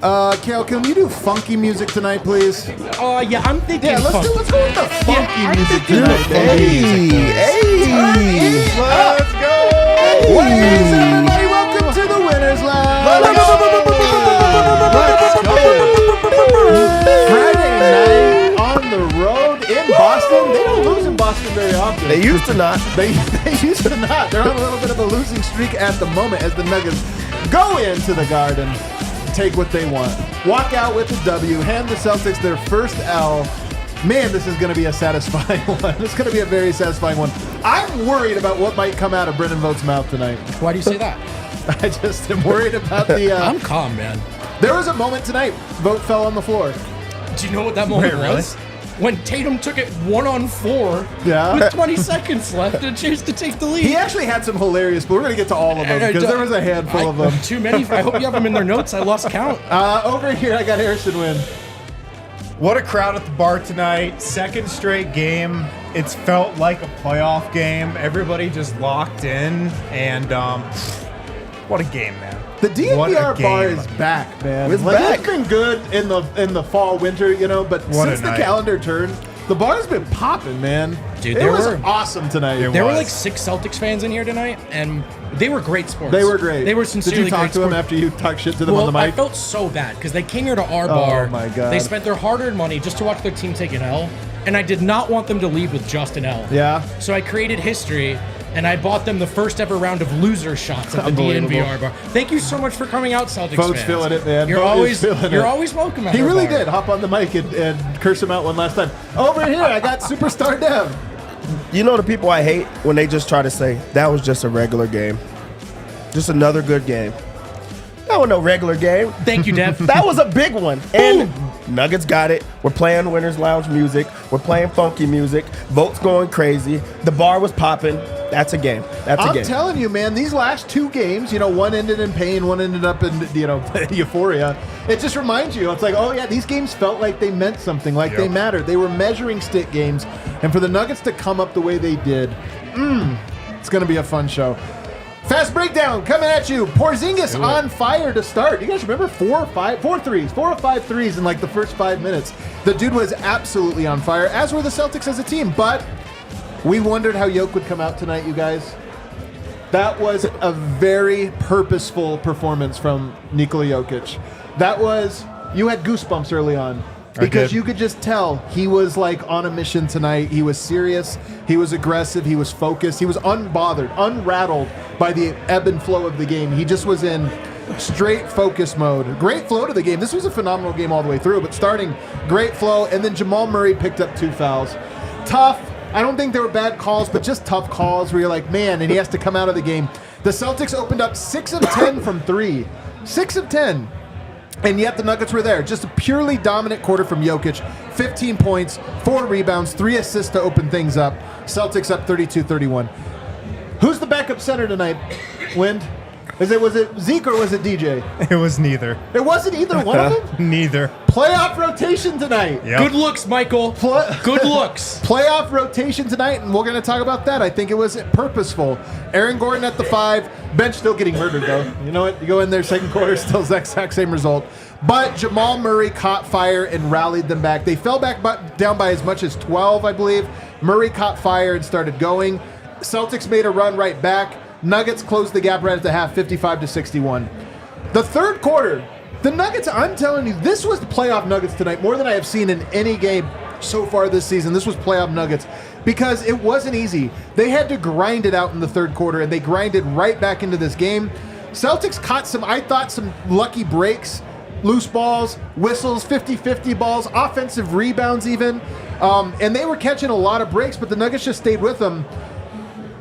Kale, can you do funky music tonight, please? Yeah, I'm thinking. Yeah, let's go with the funky music thinking tonight. Hey. Let's go! What is it, everybody? Welcome to the Winners Lounge. Let's go. Friday night on the road in Boston. They don't lose in Boston very often. They used to not. They used to not. They're on a little bit of a losing streak at the moment as the Nuggets go into the Garden, take what they want, walk out with the W, hand the Celtics their first L. Man, this is going to be a satisfying one. It's going to be a very satisfying one. I'm worried about what might come out of Brendan Vogt's mouth tonight. Why do you say that? I just am worried about the... I'm calm, man. There was a moment tonight, Vogt fell on the floor. Do you know what that moment was? When Tatum took it 1-on-4 with 20 seconds left and chose to take the lead. He actually had some hilarious, but we're going to get to all of them because there was a handful of them. Too many. I hope you have them in their notes. I lost count. Over here, I got Harrison Wynn. What a crowd at the bar tonight. Second straight game. It's felt like a playoff game. Everybody just locked in. And what a game, man. The DNVR Bar is back, man. It's back. It's been good in the fall, winter, but since the calendar turned, the bar's been popping, man. Dude, it was awesome tonight. There were like 6 Celtics fans in here tonight, and they were great sports. They were great. They were sincerely great. Did you talk to them after you talked shit to them on the mic? I felt so bad because they came here to our bar. Oh, my God. They spent their hard-earned money just to watch their team take an L, and I did not want them to leave with just an L. Yeah. So I created history, and I bought them the first ever round of loser shots at the DNVR Bar. Thank you so much for coming out, Celtics Folks fans. feeling it, man. You're always welcome at He our really bar. did hop on the mic and curse him out one last time. Over here, I got Superstar Dev. You know the people I hate when they just try to say, that was just a regular game. Just another good game. That was no regular game. Thank you, Dev. That was a big one. And Nuggets got it. We're playing Winners Lounge music. We're playing funky music. Vogt's going crazy. The bar was popping. That's a game. That's a game. I'm telling you, man, these last 2 games, one ended in pain, one ended up in, euphoria. It just reminds you, it's like, oh yeah, these games felt like they meant something, like they mattered. They were measuring stick games. And for the Nuggets to come up the way they did, it's going to be a fun show. Fast breakdown coming at you. Porzingis on fire to start. You guys remember 4 or 5 threes in like the first 5 minutes. The dude was absolutely on fire, as were the Celtics as a team. But we wondered how Jokic would come out tonight, you guys. That was a very purposeful performance from Nikola Jokic. You had goosebumps early on. Because you could just tell he was like on a mission tonight. He was serious. He was aggressive. He was focused. He was unbothered, unrattled by the ebb and flow of the game. He just was in straight focus mode. Great flow to the game. This was a phenomenal game all the way through, but starting great flow. And then Jamal Murray picked up 2 fouls. Tough. I don't think they were bad calls, but just tough calls where you're like, man, and he has to come out of the game. The Celtics opened up 6 of 10 from 3. 6 of 10. And yet the Nuggets were there. Just a purely dominant quarter from Jokic. 15 points, 4 rebounds, 3 assists to open things up. Celtics up 32-31. Who's the backup center tonight, Wind? Was it Zeke or was it DJ? It was neither. It wasn't either one of them? Neither. Playoff rotation tonight. Yep. Good looks, Michael. Good looks. Playoff rotation tonight, and we're going to talk about that. I think it was purposeful. Aaron Gordon at the 5. Bench still getting murdered, though. You know what? You go in there, second quarter, still the exact same result. But Jamal Murray caught fire and rallied them back. They fell back down by as much as 12, I believe. Murray caught fire and started going. Celtics made a run right back. Nuggets closed the gap right at the half, 55-61. The third quarter, the Nuggets, I'm telling you, this was the playoff Nuggets tonight, more than I have seen in any game so far this season. This was playoff Nuggets because it wasn't easy. They had to grind it out in the third quarter, and they grinded right back into this game. Celtics caught some lucky breaks, loose balls, whistles, 50-50 balls, offensive rebounds even, and they were catching a lot of breaks, but the Nuggets just stayed with them.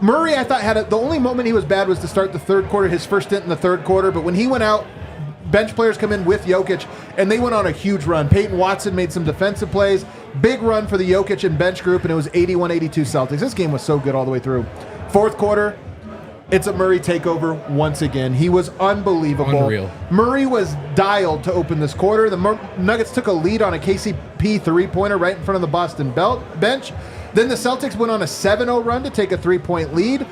Murray, I thought, the only moment he was bad was to start the third quarter, his first stint in the third quarter. But when he went out, bench players come in with Jokic, and they went on a huge run. Peyton Watson made some defensive plays. Big run for the Jokic and bench group, and it was 81-82 Celtics. This game was so good all the way through. Fourth quarter, it's a Murray takeover once again. He was unbelievable. Unreal. Murray was dialed to open this quarter. The Nuggets took a lead on a KCP three-pointer right in front of the Boston bench. Then the Celtics went on a 7-0 run to take a 3-point lead.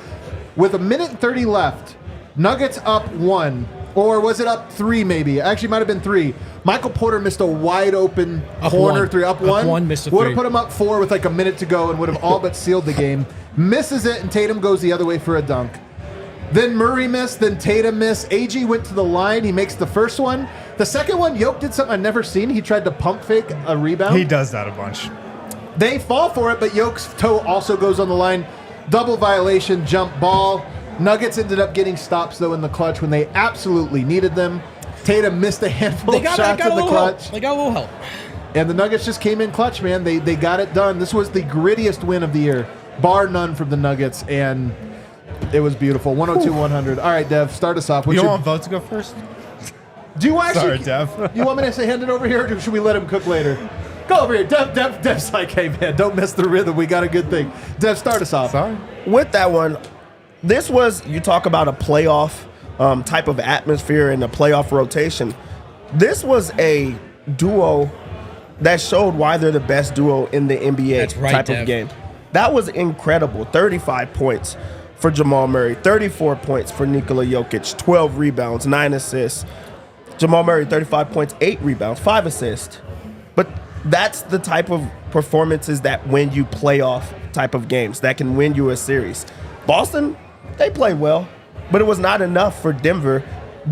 With a minute and 30 left, Nuggets up 1 Or was it up 3 maybe? Actually, it might have been 3. Michael Porter missed a wide open corner 3. Up 1. Missed a would 3. have put him up 4 with like a minute to go and would have all but sealed the game. Misses it, and Tatum goes the other way for a dunk. Then Murray missed, then Tatum missed. AG went to the line. He makes the first one. The second one, Jokic did something I've never seen. He tried to pump fake a rebound. He does that a bunch. They fall for it, but Jokic's toe also goes on the line. Double violation, jump ball. Nuggets ended up getting stops, though, in the clutch when they absolutely needed them. Tatum missed a handful of shots in the clutch. They got a little help. And the Nuggets just came in clutch, man. They got it done. This was the grittiest win of the year, bar none from the Nuggets, and it was beautiful. 102-100. All right, Dev, start us off. You don't want Vogt to go first? Do you actually? Sorry, Dev. You want me to say hand it over here, or should we let him cook later? Go over here. Dev's like, hey, man, don't mess the rhythm. We got a good thing. Dev, start us off. Sorry. With that one, this was, you talk about a playoff type of atmosphere and a playoff rotation. This was a duo that showed why they're the best duo in the NBA. That's right, type Dev. of game. That was incredible. 35 points for Jamal Murray, 34 points for Nikola Jokic, 12 rebounds, 9 assists. Jamal Murray, 35 points, 8 rebounds, 5 assists. But that's the type of performances that win you playoff type of games, that can win you a series. Boston, they played well, but it was not enough for Denver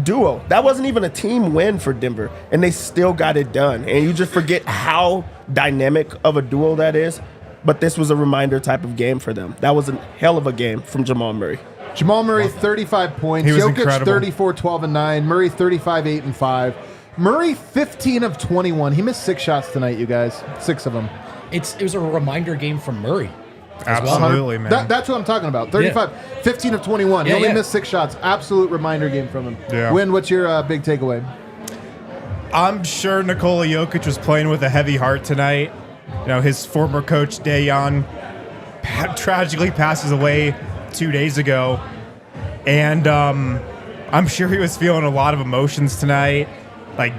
duo. That wasn't even a team win for Denver, and they still got it done. And you just forget how dynamic of a duo that is. But this was a reminder type of game for them. That was a hell of a game from Jamal Murray. Jamal Murray, 35 points. He was Jokic, incredible. 34, 12, and 9. Murray, 35, 8, and 5. Murray, 15 of 21. He missed 6 shots tonight, you guys. 6 of them. It was a reminder game from Murray. Absolutely, man. That's what I'm talking about. 35, 15 of 21. He only missed 6 shots. Absolute reminder game from him. Yeah. Win, what's your big takeaway? I'm sure Nikola Jokic was playing with a heavy heart tonight. You know, his former coach, Dejan, tragically passes away 2 days ago. And I'm sure he was feeling a lot of emotions tonight. Like,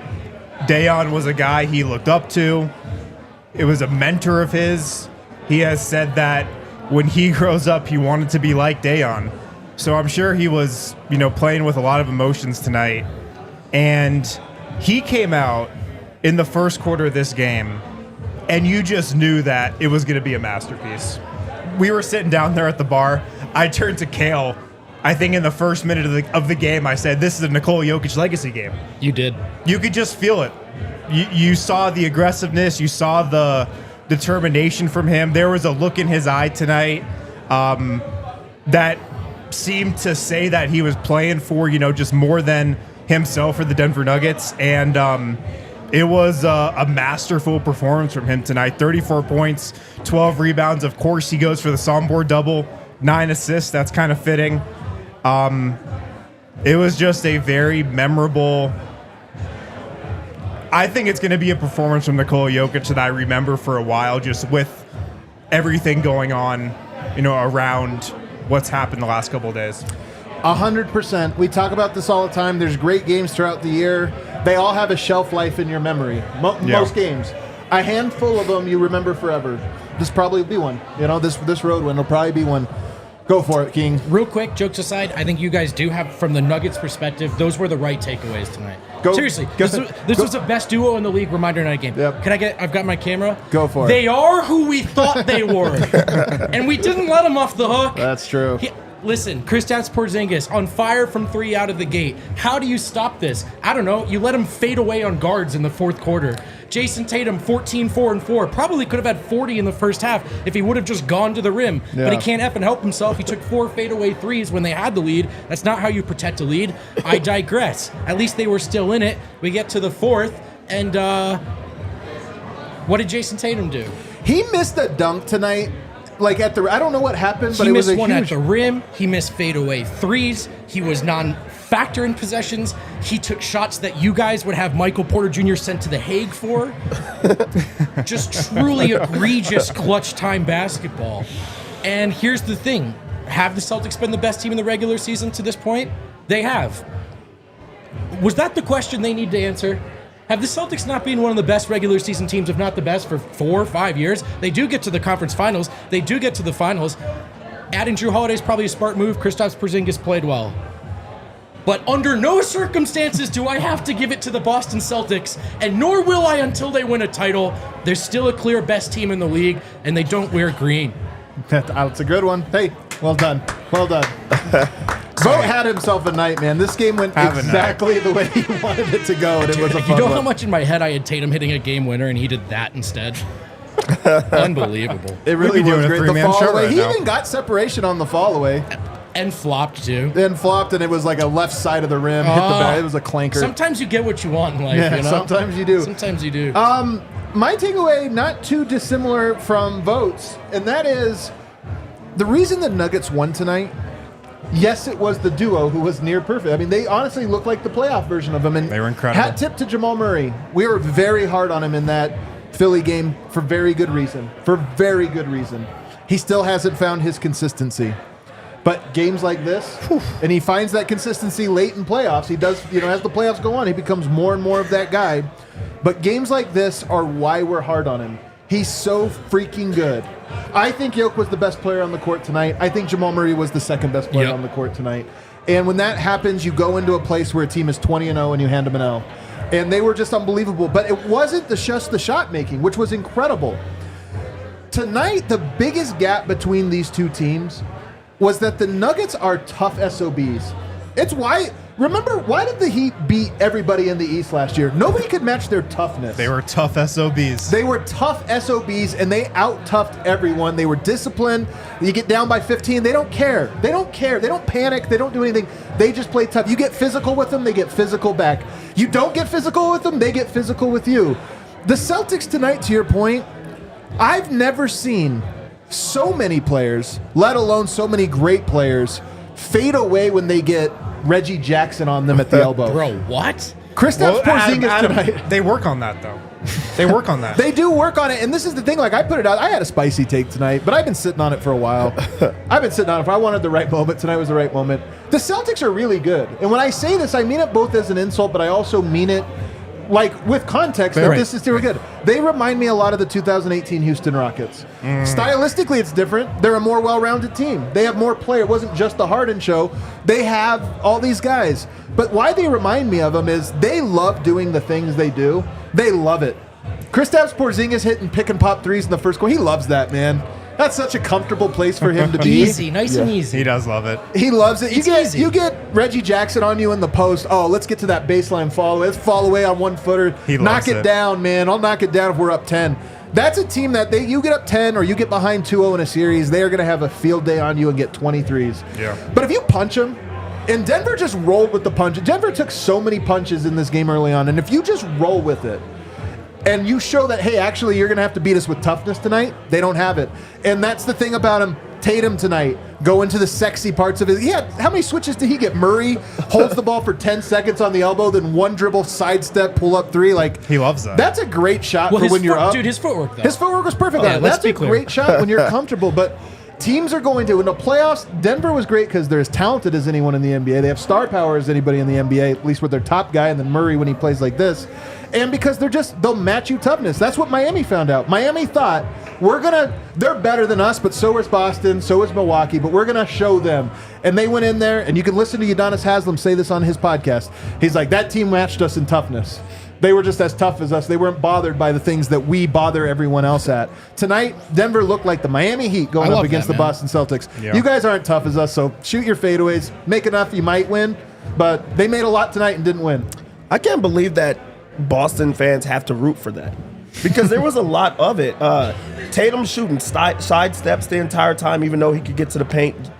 Dejan was a guy he looked up to. It was a mentor of his. He has said that when he grows up, he wanted to be like Dejan. So I'm sure he was, playing with a lot of emotions tonight. And he came out in the first quarter of this game, and you just knew that it was going to be a masterpiece. We were sitting down there at the bar. I turned to Kale. I think in the first minute of the game, I said, this is a Nikola Jokic legacy game. You did. You could just feel it. You saw the aggressiveness. You saw the determination from him. There was a look in his eye tonight that seemed to say that he was playing for, just more than himself for the Denver Nuggets. And it was a masterful performance from him tonight. 34 points, 12 rebounds. Of course, he goes for the soundboard double, 9 assists. That's kind of fitting. It was just a very memorable. I think it's going to be a performance from Nikola Jokic that I remember for a while, just with everything going on, around what's happened the last couple of days. 100%. We talk about this all the time. There's great games throughout the year. They all have a shelf life in your memory. Most games. A handful of them you remember forever. This probably will be one. This road win will probably be one. Go for it, King. Real quick, jokes aside, I think you guys do have, from the Nuggets' perspective, those were the right takeaways tonight. Seriously, this was the best duo in the league reminder night game. Yep. I've got my camera. Go for it. They are who we thought they were. And we didn't let them off the hook. That's true. Listen, Kristaps Porzingis on fire from 3 out of the gate. How do you stop this? I don't know. You let him fade away on guards in the fourth quarter. Jason Tatum, 14, 4, and 4. Probably could have had 40 in the first half if he would have just gone to the rim. Yeah. But he can't effing help himself. He took 4 fadeaway threes when they had the lead. That's not how you protect a lead. I digress. At least they were still in it. We get to the fourth, and what did Jason Tatum do? He missed a dunk tonight. Like I don't know what happened, but He it was missed a one huge. at the rim. He missed fadeaway threes. He was non-factor in possessions. He took shots that you guys would have Michael Porter Jr. sent to The Hague for. Just truly egregious clutch time basketball. And here's the thing. Have the Celtics been the best team in the regular season to this point? They have. Was that the question they need to answer? Have the Celtics not been one of the best regular season teams, if not the best, for 4 or 5 years? They do get to the conference finals. They do get to the finals. Adding Drew Holiday is probably a smart move. Kristaps Porzingis played well. But under no circumstances do I have to give it to the Boston Celtics, and nor will I until they win a title. They're still a clear best team in the league, and they don't wear green. That's a good one. Hey, well done. Well done. Vogt had himself a night, man. This game went exactly the way he wanted it to go, and it was a fun You know one. how much in my head I had Tatum hitting a game winner, and he did that instead? Unbelievable. It really We'd be was doing a great. The three-man fall show away. right He now. even got separation on the fall away. And flopped, too. Then flopped, and it was like a left side of the rim. Hit the back. It was a clanker. Sometimes you get what you want in life, Yeah, you know? sometimes you do. Sometimes you do. My takeaway, not too dissimilar from Vogt's, and that is the reason the Nuggets won tonight. Yes, it was the duo who was near perfect. I mean, they honestly looked like the playoff version of him. And They were incredible. Hat tip to Jamal Murray. We were very hard on him in that Philly game for very good reason. For very good reason. He still hasn't found his consistency. But games like this, and he finds that consistency late in playoffs. He does, as the playoffs go on, he becomes more and more of that guy. But games like this are why we're hard on him. He's so freaking good. I think Jokic was the best player on the court tonight. I think Jamal Murray was the second best player on the court tonight. And when that happens, you go into a place where a team is 20-0 and you hand them an L. And they were just unbelievable. But it wasn't just the shot making, which was incredible. Tonight, the biggest gap between these two teams was that the Nuggets are tough SOBs. It's why... Remember, why did the Heat beat everybody in the East last year? Nobody could match their toughness. They were tough SOBs. They were tough SOBs, and they out-toughed everyone. They were disciplined. You get down by 15, they don't care. They don't care. They don't panic. They don't do anything. They just play tough. You get physical with them, they get physical back. You don't get physical with them, they get physical with you. The Celtics tonight, to your point, I've never seen so many players, let alone so many great players, fade away when they get Reggie Jackson on them at the elbow. Bro, what? Kristaps Porzingis Adam, tonight. they work on that, though. They work on that. They do work on it, and this is the thing. Like, I put it out. I had a spicy take tonight, but I've been sitting on it for a while. I wanted the right moment. Tonight was the right moment. The Celtics are really good, and when I say this, I mean it both as an insult, but I also mean it like with context that this is still good. They remind me a lot of the 2018 Houston Rockets. Stylistically, it's different. They're a more well-rounded team. They have more play. It wasn't just the Harden show. They have all these guys. But why they remind me of them is they love doing the things they do. They love it. Kristaps Porzingis hitting pick and pop threes in the first quarter. He loves that, man. That's such a comfortable place for him to be. Easy, nice and easy. He does love it. He loves it. Easy. You get Reggie Jackson on you in the post. Oh, let's get to that baseline fall away. Let's fall away on one footer. He knock loves it it. down, man. I'll knock it down if we're up 10. That's a team that you get up 10 or you get behind 2-0 in a series, they are going to have a field day on you and get 23s. Yeah. But if you punch them, and Denver just rolled with the punch. Denver took so many punches in this game early on, and if you just roll with it, and you show that, hey, actually, you're going to have to beat us with toughness tonight, they don't have it. And that's the thing about him. Tatum tonight, go into the sexy parts of it. Yeah, how many switches did he get? Murray holds the ball for 10 seconds on the elbow, then one dribble, sidestep, pull up three. Like, He loves that. That's a great shot for his when you're up. Dude, his footwork, though. His footwork was perfect. Yeah, let's That's be a clear. great shot when you're comfortable. But teams are going to, in the playoffs, Denver was great because they're as talented as anyone in the NBA. They have star power as anybody in the NBA, at least with their top guy, and then Murray when he plays like this. And because they'll match you toughness. That's what Miami found out. Miami thought, they're better than us, but so is Boston, so is Milwaukee, but we're going to show them. And they went in there, and you can listen to Udonis Haslem say this on his podcast. He's like, that team matched us in toughness. They were just as tough as us. They weren't bothered by the things that we bother everyone else at. Tonight, Denver looked like the Miami Heat going up against the Boston Celtics. Yeah. You guys aren't tough as us, so shoot your fadeaways. Make enough, you might win. But they made a lot tonight and didn't win. I can't believe that Boston fans have to root for that because there was a lot of it. Tatum shooting side steps the entire time, even though he could get to the paint.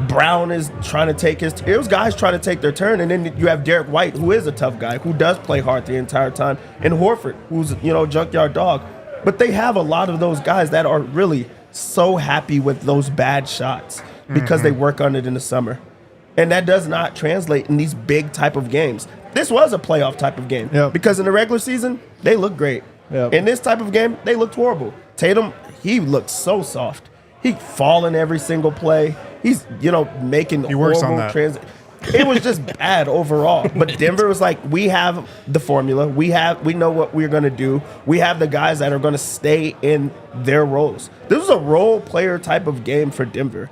Brown is trying to take his. It was guys trying to take their turn, and then you have Derek White, who is a tough guy, who does play hard the entire time, and Horford, who's junkyard dog. But they have a lot of those guys that are really so happy with those bad shots because they work on it in the summer, and that does not translate in these big type of games. This was a playoff type of game because in the regular season they look great. Yep. In this type of game, they looked horrible. Tatum, he looked so soft. He falling every single play. He's making works on horrible that. It was just bad overall. But Denver was like, we have the formula. We know what we're gonna do. We have the guys that are gonna stay in their roles. This was a role player type of game for Denver.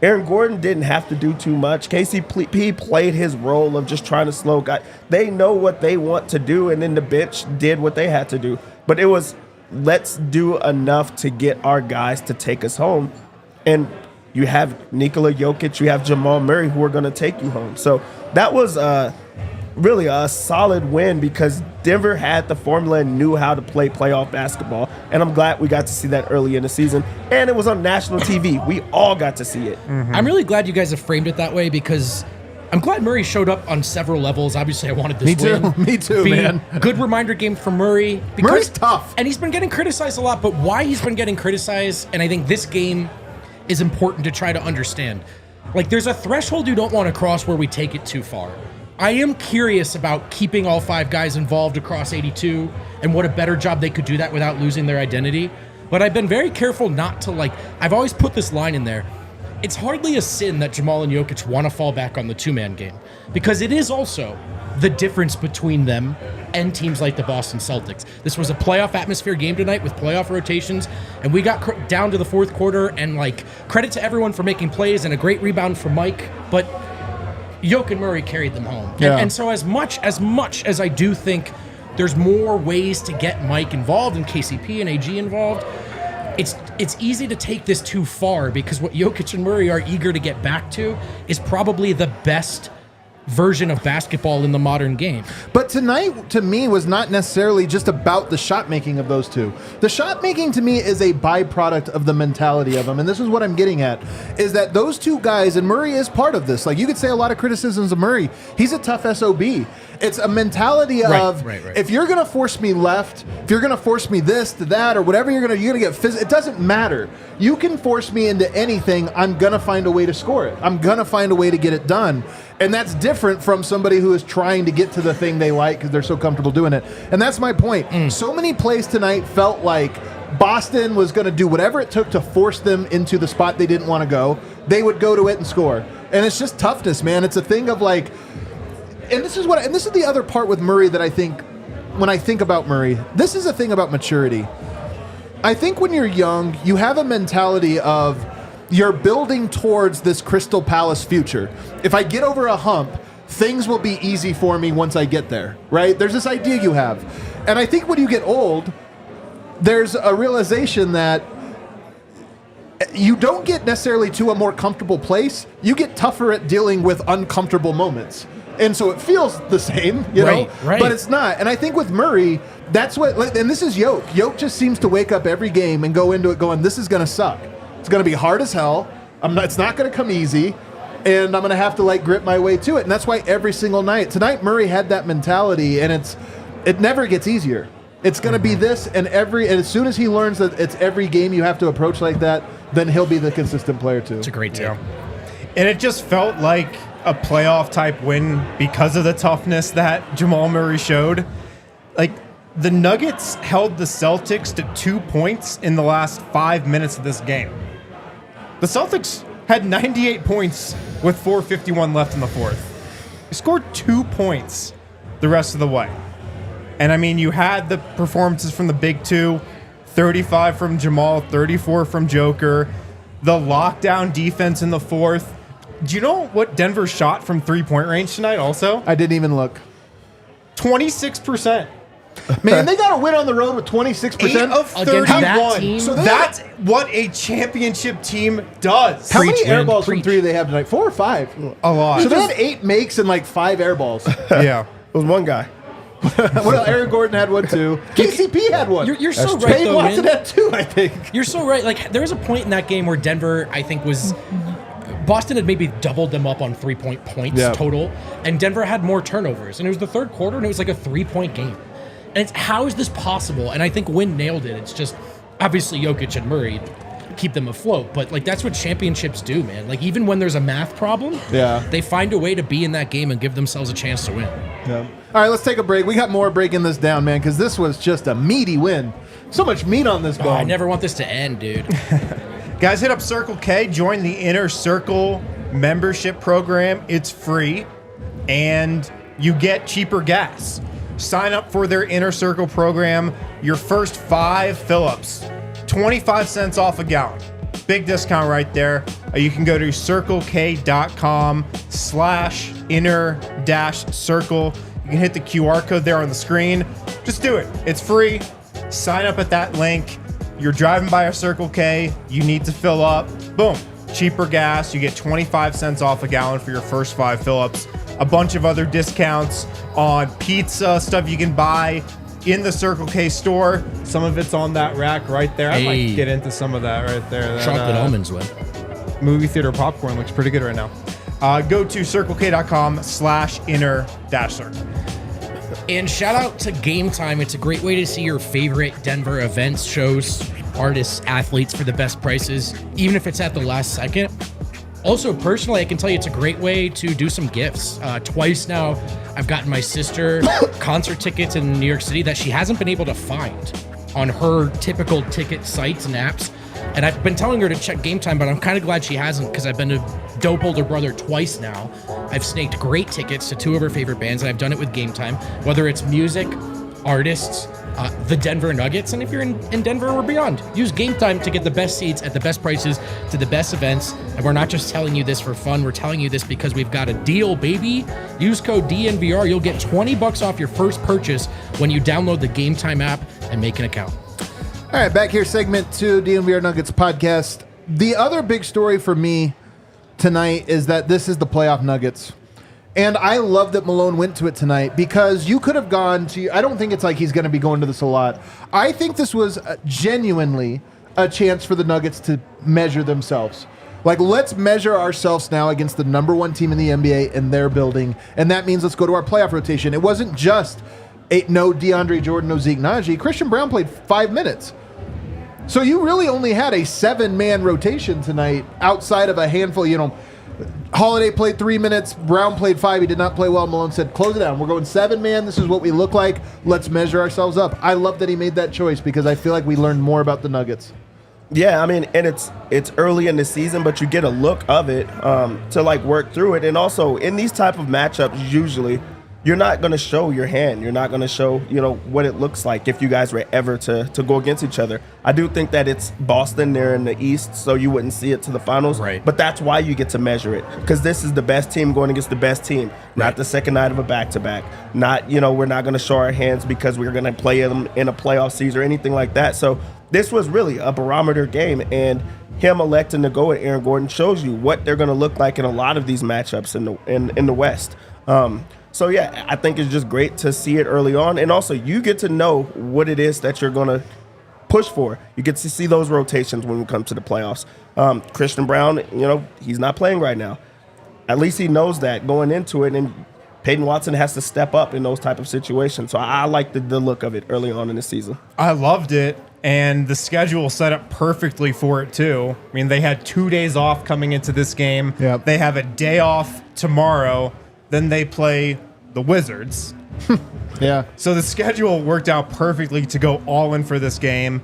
Aaron Gordon didn't have to do too much. KCP played his role of just trying to slow guys. They know what they want to do, and then the bench did what they had to do. But it was, let's do enough to get our guys to take us home. And you have Nikola Jokic, you have Jamal Murray who are going to take you home. So that was really a solid win because Denver had the formula and knew how to play playoff basketball. And I'm glad we got to see that early in the season. And it was on national TV. We all got to see it. Mm-hmm. I'm really glad you guys have framed it that way because I'm glad Murray showed up on several levels. Obviously, I wanted this win. Me too, man. Good reminder game for Murray. Murray's tough. And he's been getting criticized a lot, but why he's been getting criticized, and I think this game is important to try to understand. Like, there's a threshold you don't want to cross where we take it too far. I am curious about keeping all 5 guys involved across 82 and what a better job they could do that without losing their identity. But I've been very careful not to, I've always put this line in there. It's hardly a sin that Jamal and Jokic want to fall back on the 2-man game because it is also the difference between them and teams like the Boston Celtics. This was a playoff atmosphere game tonight with playoff rotations, and we got down to the fourth quarter, and credit to everyone for making plays and a great rebound from Mike, but Jokic and Murray carried them home. Yeah. And so as much as I do think there's more ways to get Mike involved and KCP and AG involved, it's easy to take this too far because what Jokic and Murray are eager to get back to is probably the best version of basketball in the modern game. But tonight, to me, was not necessarily just about the shot making of those two. The shot making, to me, is a byproduct of the mentality of them. And this is what I'm getting at, is that those two guys, and Murray is part of this. You could say a lot of criticisms of Murray. He's a tough SOB. It's a mentality of, if you're going to force me left, if you're going to force me this to that, or whatever you're going to get physical, it doesn't matter. You can force me into anything. I'm going to find a way to score it. I'm going to find a way to get it done. And that's different from somebody who is trying to get to the thing they like because they're so comfortable doing it. And that's my point. So many plays tonight felt like Boston was going to do whatever it took to force them into the spot they didn't want to go. They would go to it and score. And it's just toughness, man. It's a thing of and this is the other part with Murray that I think, when I think about Murray, this is a thing about maturity. I think when you're young, you have a mentality of you're building towards this Crystal Palace future. If I get over a hump, things will be easy for me once I get there, right? There's this idea you have. And I think when you get old, there's a realization that you don't get necessarily to a more comfortable place. You get tougher at dealing with uncomfortable moments. And so it feels the same, you know, but it's not. And I think with Murray, that's what, and this is Jokic. Jokic just seems to wake up every game and go into it going, this is going to suck. It's going to be hard as hell. It's not going to come easy. And I'm going to have to grit my way to it. And that's why every single night, tonight Murray had that mentality, and it never gets easier. It's going to be this, and as soon as he learns that it's every game you have to approach like that, then he'll be the consistent player too. It's a great team. And it just felt like a playoff type win because of the toughness that Jamal Murray showed. The Nuggets held the Celtics to 2 points in the last 5 minutes of this game. The Celtics had 98 points with 4:51 left in the fourth. They scored 2 points the rest of the way. And I mean, you had the performances from the big two, 35 from Jamal, 34 from Joker, the lockdown defense in the fourth. Do you know what Denver shot from 3-point range tonight also? I didn't even look. 26%. Man, they got to win on the road with 26%. 8 of 31. So that's what a championship team does. How many air balls from 3 do they have tonight? 4 or 5? A lot. So they had 8 makes and 5 air balls. Yeah. It was one guy. Well, Aaron Gordon had one too. KCP had one. You're so right, Peyton Watson had 2, I think. You're so right. There was a point in that game where Denver, I think, was... Boston had maybe doubled them up on 3-point points total, and Denver had more turnovers. And it was the third quarter, and it was a 3-point game. And it's, how is this possible? And I think Wynn nailed it. It's just, obviously, Jokic and Murray keep them afloat. But, that's what championships do, man. Even when there's a math problem, they find a way to be in that game and give themselves a chance to win. Yeah. All right, let's take a break. We got more breaking this down, man, because this was just a meaty win. So much meat on this ball. I never want this to end, dude. Guys, hit up Circle K. Join the Inner Circle membership program. It's free, and you get cheaper gas. Sign up for their Inner Circle program. Your first 5 fill-ups, 25 cents off a gallon. Big discount right there. You can go to circlek.com/inner-circle. You can hit the QR code there on the screen. Just do it. It's free. Sign up at that link. You're driving by a Circle K. You need to fill up. Boom. Cheaper gas. You get 25 cents off a gallon for your first 5 fill-ups. A bunch of other discounts on pizza, stuff you can buy in the Circle K store. Some of it's on that rack right there. I might get into some of that right there. That, chocolate almonds with movie theater popcorn looks pretty good right now. Go to circlek.com/inner-circle. And shout out to Game Time. It's a great way to see your favorite Denver events, shows, artists, athletes for the best prices, even if it's at the last second. Also, personally, I can tell you it's a great way to do some gifts. Twice now, I've gotten my sister concert tickets in New York City that she hasn't been able to find on her typical ticket sites and apps. And I've been telling her to check Game Time, but I'm kind of glad she hasn't, because I've been a dope older brother twice now. I've snaked great tickets to 2 of her favorite bands, and I've done it with Game Time, whether it's music, artists, the Denver Nuggets, and if you're in Denver or beyond, use Game Time to get the best seats at the best prices to the best events. And we're not just telling you this for fun, we're telling you this because we've got a deal, baby. Use code DNVR. You'll get $20 off your first purchase when you download the Game Time app and make an account. All right, back here, segment 2, DNVR Nuggets Podcast. The other big story for me tonight is that this is the playoff Nuggets. And I love that Malone went to it tonight, because you could have gone to, I don't think it's like he's going to be going to this a lot. I think this was genuinely a chance for the Nuggets to measure themselves. Like, let's measure ourselves now against the number 1 team in the NBA in their building. And that means let's go to our playoff rotation. It wasn't just no DeAndre Jordan, no Zeke Naji. Christian Brown played 5 minutes. So you really only had a 7-man rotation tonight outside of a handful, Holiday played 3 minutes. Brown played 5. He did not play well. Malone said, close it down. We're going 7-man. This is what we look like. Let's measure ourselves up. I love that he made that choice, because I feel like we learned more about the Nuggets. Yeah, I mean, and it's early in the season, but you get a look of it to like work through it. And also in these type of matchups, usually you're not going to show your hand. You're not going to show, what it looks like if you guys were ever to go against each other. I do think that it's Boston. They're in the East, so you wouldn't see it to the finals. Right. But that's why you get to measure it, because this is the best team going against the best team, not the second night of a back-to-back. Not, we're not going to show our hands because we're going to play them in a playoff series or anything like that. So this was really a barometer game, and him electing to go with Aaron Gordon shows you what they're going to look like in a lot of these matchups in the West. So, yeah, I think it's just great to see it early on. And also, you get to know what it is that you're going to push for. You get to see those rotations when we come to the playoffs. Christian Brown, he's not playing right now. At least he knows that going into it. And Peyton Watson has to step up in those type of situations. So I like the look of it early on in the season. I loved it. And the schedule set up perfectly for it, too. I mean, they had 2 days off coming into this game. Yep. They have a day off tomorrow. Then they play the Wizards. Yeah. So the schedule worked out perfectly to go all in for this game.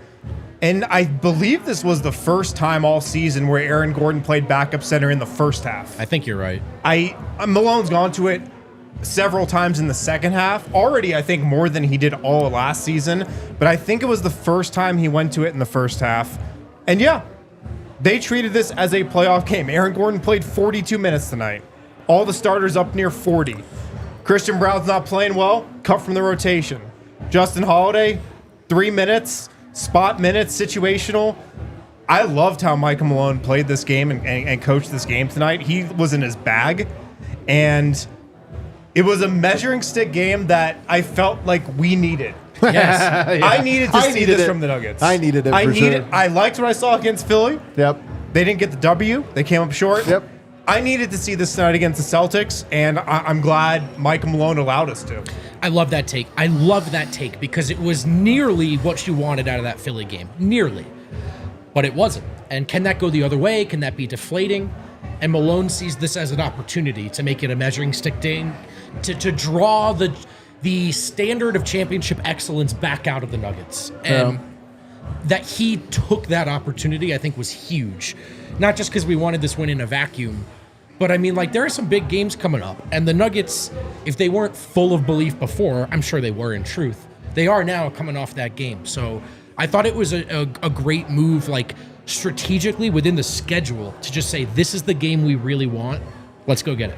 And I believe this was the first time all season where Aaron Gordon played backup center in the first half. I think you're right. Malone's gone to it several times in the second half. Already, I think, more than he did all last season. But I think it was the first time he went to it in the first half. And yeah, they treated this as a playoff game. Aaron Gordon played 42 minutes tonight. All the starters up near 40. Christian Brown's not playing well, cut from the rotation. Justin Holiday, 3 minutes, spot minutes, situational. I loved how Michael Malone played this game and coached this game tonight. He was in his bag, and it was a measuring stick game that I felt like we needed. Yes. Yeah. I needed to see this from the Nuggets. I needed it for sure. I liked what I saw against Philly. Yep. They didn't get the W. They came up short. Yep. I needed to see this tonight against the Celtics, and I'm glad Michael Malone allowed us to. I love that take. I love that take because it was nearly what you wanted out of that Philly game. Nearly. But it wasn't. And can that go the other way? Can that be deflating? And Malone sees this as an opportunity to make it a measuring stick game, to draw the standard of championship excellence back out of the Nuggets. And that he took that opportunity, I think, was huge. Not just because we wanted this win in a vacuum, but I mean, like, there are some big games coming up. And the Nuggets, if they weren't full of belief before, I'm sure they were in truth, they are now coming off that game. So I thought it was a great move. Like, strategically within the schedule to just say, this is the game we really want. Let's go get it.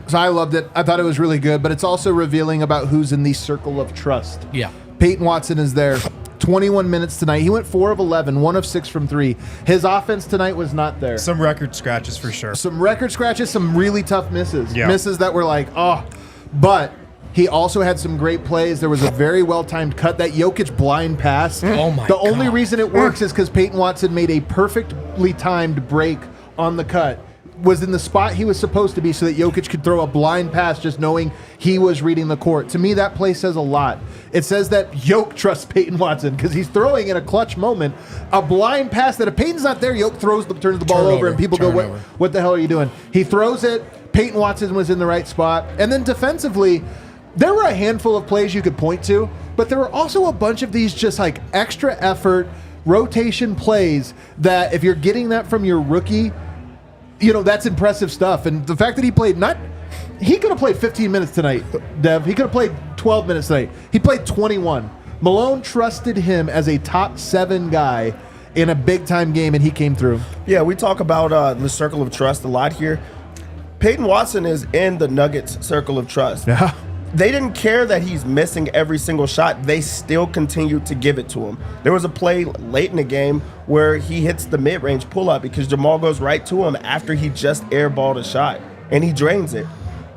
So I loved it. I thought it was really good, but it's also revealing about who's in the circle of trust. Yeah. Peyton Watson is there. 21 minutes tonight. He went 4 of 11, 1 of 6 from 3. His offense tonight was not there. Some record scratches for sure. Some record scratches, some really tough misses. Yeah. Misses that were like, oh. But he also had some great plays. There was a very well-timed cut. That Jokic blind pass. Oh, my The only God. reason it works is because Peyton Watson made a perfectly timed break on the cut. Was in the spot he was supposed to be so that Jokic could throw a blind pass just knowing he was reading the court. To me, that play says a lot. It says that Jokic trusts Peyton Watson because he's throwing in a clutch moment a blind pass that if Peyton's not there, Jokic turns the ball over and people go, what the hell are you doing? He throws it. Peyton Watson was in the right spot. And then defensively, there were a handful of plays you could point to, but there were also a bunch of these just like extra effort, rotation plays that if you're getting that from your rookie, you know, that's impressive stuff. And the fact that he could have played 15 minutes tonight, Dev. He could have played 12 minutes tonight. He played 21. Malone trusted him as a top 7 guy in a big-time game, and he came through. Yeah, we talk about the circle of trust a lot here. Peyton Watson is in the Nuggets circle of trust. Yeah. They didn't care that he's missing every single shot. They still continued to give it to him. There was a play late in the game where he hits the mid-range pull-up because Jamal goes right to him after he just airballed a shot, and he drains it.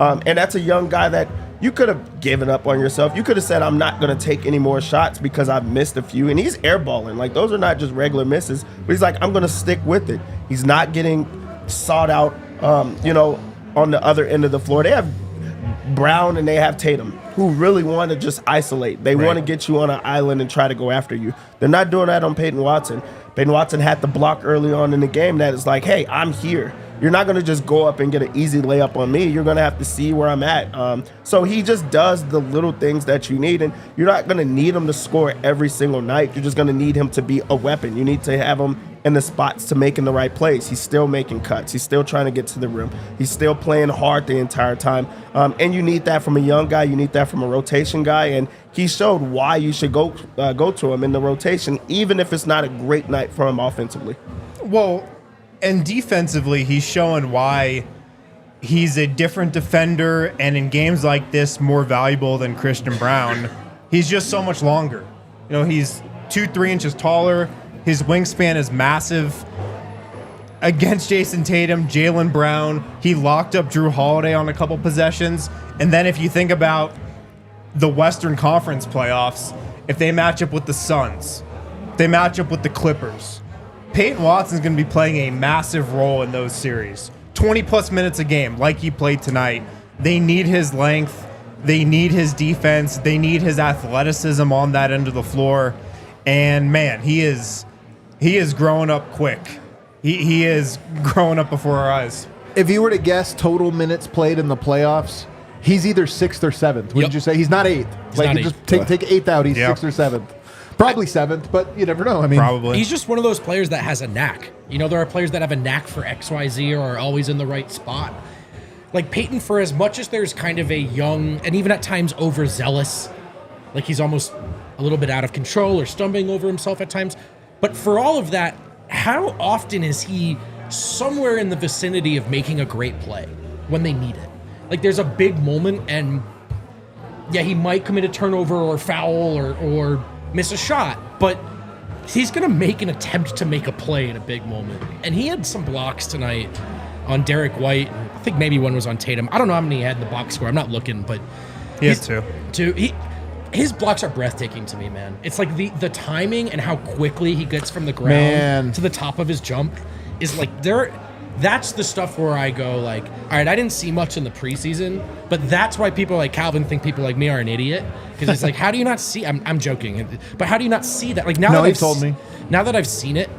And that's a young guy that you could have given up on yourself. You could have said, I'm not going to take any more shots because I've missed a few. And he's airballing. Like, those are not just regular misses. But he's like, I'm going to stick with it. He's not getting sought out, on the other end of the floor. They have Brown and they have Tatum, who really want to just isolate. They want to get you on an island and try to go after you. They're not doing that on Peyton Watson. Peyton Watson had the block early on in the game that is like, hey, I'm here. You're not going to just go up and get an easy layup on me. You're going to have to see where I'm at. So he just does the little things that you need, and you're not going to need him to score every single night. You're just going to need him to be a weapon. You need to have him in the spots to make in the right plays. He's still making cuts. He's still trying to get to the rim. He's still playing hard the entire time. And you need that from a young guy. You need that from a rotation guy. And he showed why you should go to him in the rotation, even if it's not a great night for him offensively. Well, and defensively, he's showing why he's a different defender, and in games like this, more valuable than Christian Brown. He's just so much longer. You know, he's 2-3 inches taller. His wingspan is massive. Against Jason Tatum, Jaylen Brown, he locked up Drew Holiday on a couple possessions. And then if you think about the Western Conference playoffs, if they match up with the Suns, they match up with the Clippers, Peyton Watson's going to be playing a massive role in those series. 20-plus minutes a game, like he played tonight. They need his length. They need his defense. They need his athleticism on that end of the floor. And, man, he is growing up quick. He is growing up before our eyes. If you were to guess total minutes played in the playoffs, he's either 6th or 7th. Wouldn't you say? He's not 8th. He's not just 8th. take 8th out. He's 6th or 7th. Probably 7th, but you never know. I mean, Probably. He's just one of those players that has a knack. You know, there are players that have a knack for XYZ or are always in the right spot. Like Peyton, for as much as there's kind of a young and even at times overzealous, like he's almost a little bit out of control or stumbling over himself at times. But for all of that, how often is he somewhere in the vicinity of making a great play when they need it? Like there's a big moment and yeah, he might commit a turnover or foul or miss a shot, but he's going to make an attempt to make a play in a big moment. And he had some blocks tonight on Derek White. I think maybe one was on Tatum. I don't know how many he had in the box score. I'm not looking, but He has two. His blocks are breathtaking to me, man. It's like the timing and how quickly he gets from the ground Man. to the top of his jump is like that's the stuff where I go like, all right, I didn't see much in the preseason, but that's why people like Calvin think people like me are an idiot. Because it's like, how do you not see? I'm joking, but how do you not see that? Like now, No, that he told me. Now that I've seen it,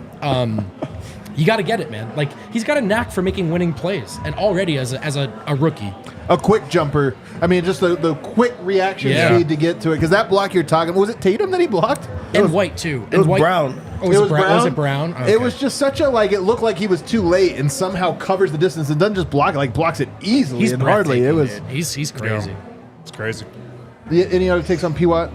you got to get it, man. Like he's got a knack for making winning plays, and already as a rookie, a quick jumper. I mean, just the quick reaction speed to get to it. Because that block you're talking, was it Tatum that he blocked? and White too. It was White, Brown. Oh, was it Brown? Was it Brown? Okay. It was just such a it looked like he was too late and somehow covers the distance and doesn't just block it, like blocks it easily He's and hardly. It was. breathtaking, dude. He's crazy. It's crazy. Any other takes on P-Watt?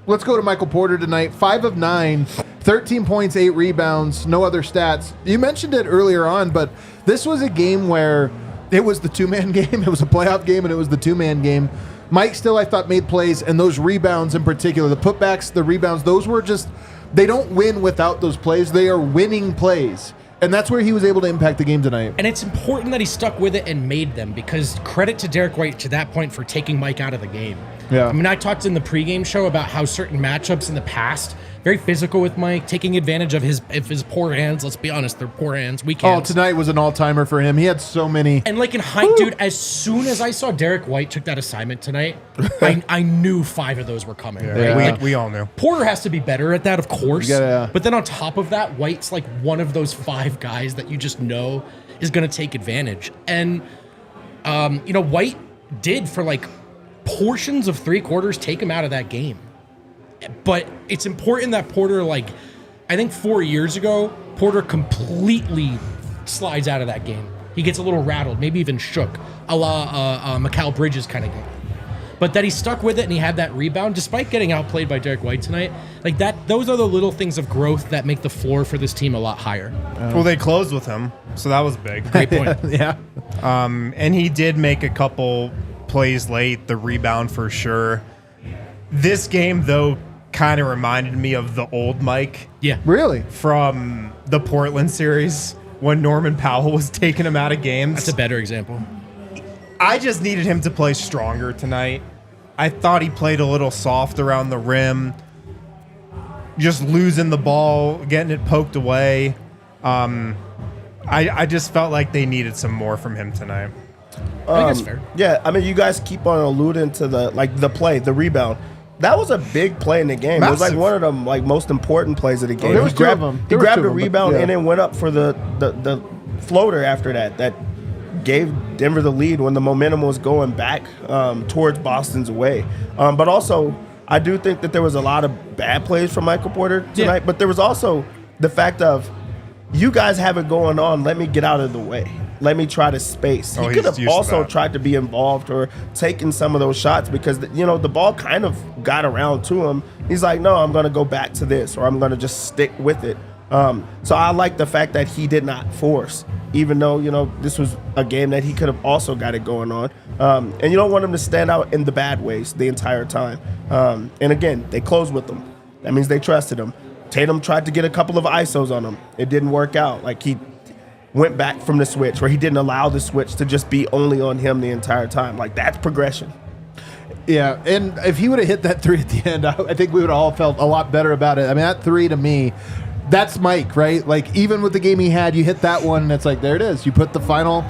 Let's go to Michael Porter tonight. 5 of 9, 13 points, 8 rebounds, no other stats. You mentioned it earlier on, but this was a game where it was the two-man game. It was a playoff game, and it was the two-man game. Mike still, I thought, made plays, and those rebounds in particular, the putbacks, the rebounds, those were just, they don't win without those plays. They are winning plays. And that's where he was able to impact the game tonight. And it's important that he stuck with it and made them, because credit to Derek White to that point for taking Mike out of the game. Yeah. I mean, I talked in the pregame show about how certain matchups in the past, very physical with Mike, taking advantage of his poor hands. Let's be honest, they're poor hands, weak hands. Oh, tonight was an all-timer for him. He had so many. And like in height, dude, as soon as I saw Derek White took that assignment tonight, I knew 5 of those were coming. Yeah, Right? Like, we all knew. Porter has to be better at that, of course. Yeah. But then on top of that, White's like one of those 5 guys that you just know is going to take advantage. And, White did for like portions of 3 quarters take him out of that game. But it's important that Porter, like, I think 4 years ago, Porter completely slides out of that game. He gets a little rattled, maybe even shook, a la Mikal Bridges kind of game. But that he stuck with it and he had that rebound, despite getting outplayed by Derek White tonight. Like that, those are the little things of growth that make the floor for this team a lot higher. Well, they closed with him, so that was big. Great point. Yeah. And he did make a couple plays late, the rebound for sure. This game, though, kind of reminded me of the old Mike. Yeah. Really? From the Portland series when Norman Powell was taking him out of games. That's a better example. I just needed him to play stronger tonight. I thought he played a little soft around the rim, just losing the ball, getting it poked away. I just felt like they needed some more from him tonight. I think that's fair. Yeah, I mean, you guys keep on alluding to the play, the rebound. That was a big play in the game. Massive. It was like one of the most important plays of the game. there was He two grabbed, of them. He There was grabbed two a of them, but rebound yeah. and then went up for the floater after that gave Denver the lead when the momentum was going back towards Boston's way. But also, I do think that there was a lot of bad plays from Michael Porter tonight. Yeah. But there was also the fact of, you guys have it going on. Let me get out of the way. Let me try to space. He He's could have used to also that. tried to be involved or taken some of those shots because, the ball kind of got around to him. He's like, no, I'm going to go back to this, or I'm going to just stick with it. So I like the fact that he did not force, even though, this was a game that he could have also got it going on. And you don't want him to stand out in the bad ways the entire time. And again, they closed with him. That means they trusted him. Tatum tried to get a couple of ISOs on him. It didn't work out. Like, he went back from the switch, where he didn't allow the switch to just be only on him the entire time. Like, that's progression. Yeah, and if he would have hit that 3 at the end, I think we would have all felt a lot better about it. I mean, that 3 to me, that's Mike, right? Like, even with the game he had, you hit that one, and it's like, there it is. You put the final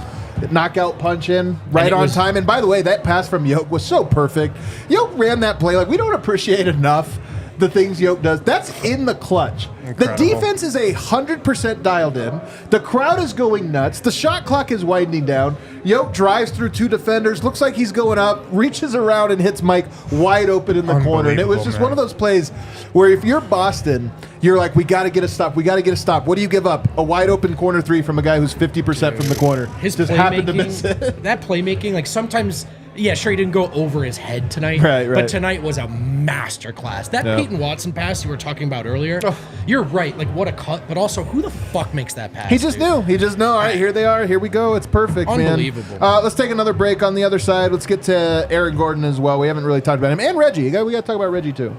knockout punch in right on time. And by the way, that pass from Jokic was so perfect. Jokic ran that play. Like, we don't appreciate enough the things Jokic does. That's in the clutch. Incredible. The defense is 100% dialed in. The crowd is going nuts. The shot clock is winding down. Jokic drives through 2 defenders, looks like he's going up, reaches around and hits Mike wide open in the corner. And it was just one of those plays where if you're Boston, you're like, we got to get a stop. We got to get a stop. What do you give up? A wide open corner 3 from a guy who's 50% from the corner. His just happened to miss it. That playmaking, like sometimes, yeah, sure, he didn't go over his head tonight. Right. But tonight was a masterclass. That Peyton Watson pass you were talking about earlier, you're right. Like, what a cut. But also, who the fuck makes that pass? He just knew. He just knew. All right, here they are. Here we go. It's perfect, Unbelievable. man. Let's take another break on the other side. Let's get to Aaron Gordon as well. We haven't really talked about him. And Reggie. We got to talk about Reggie, too.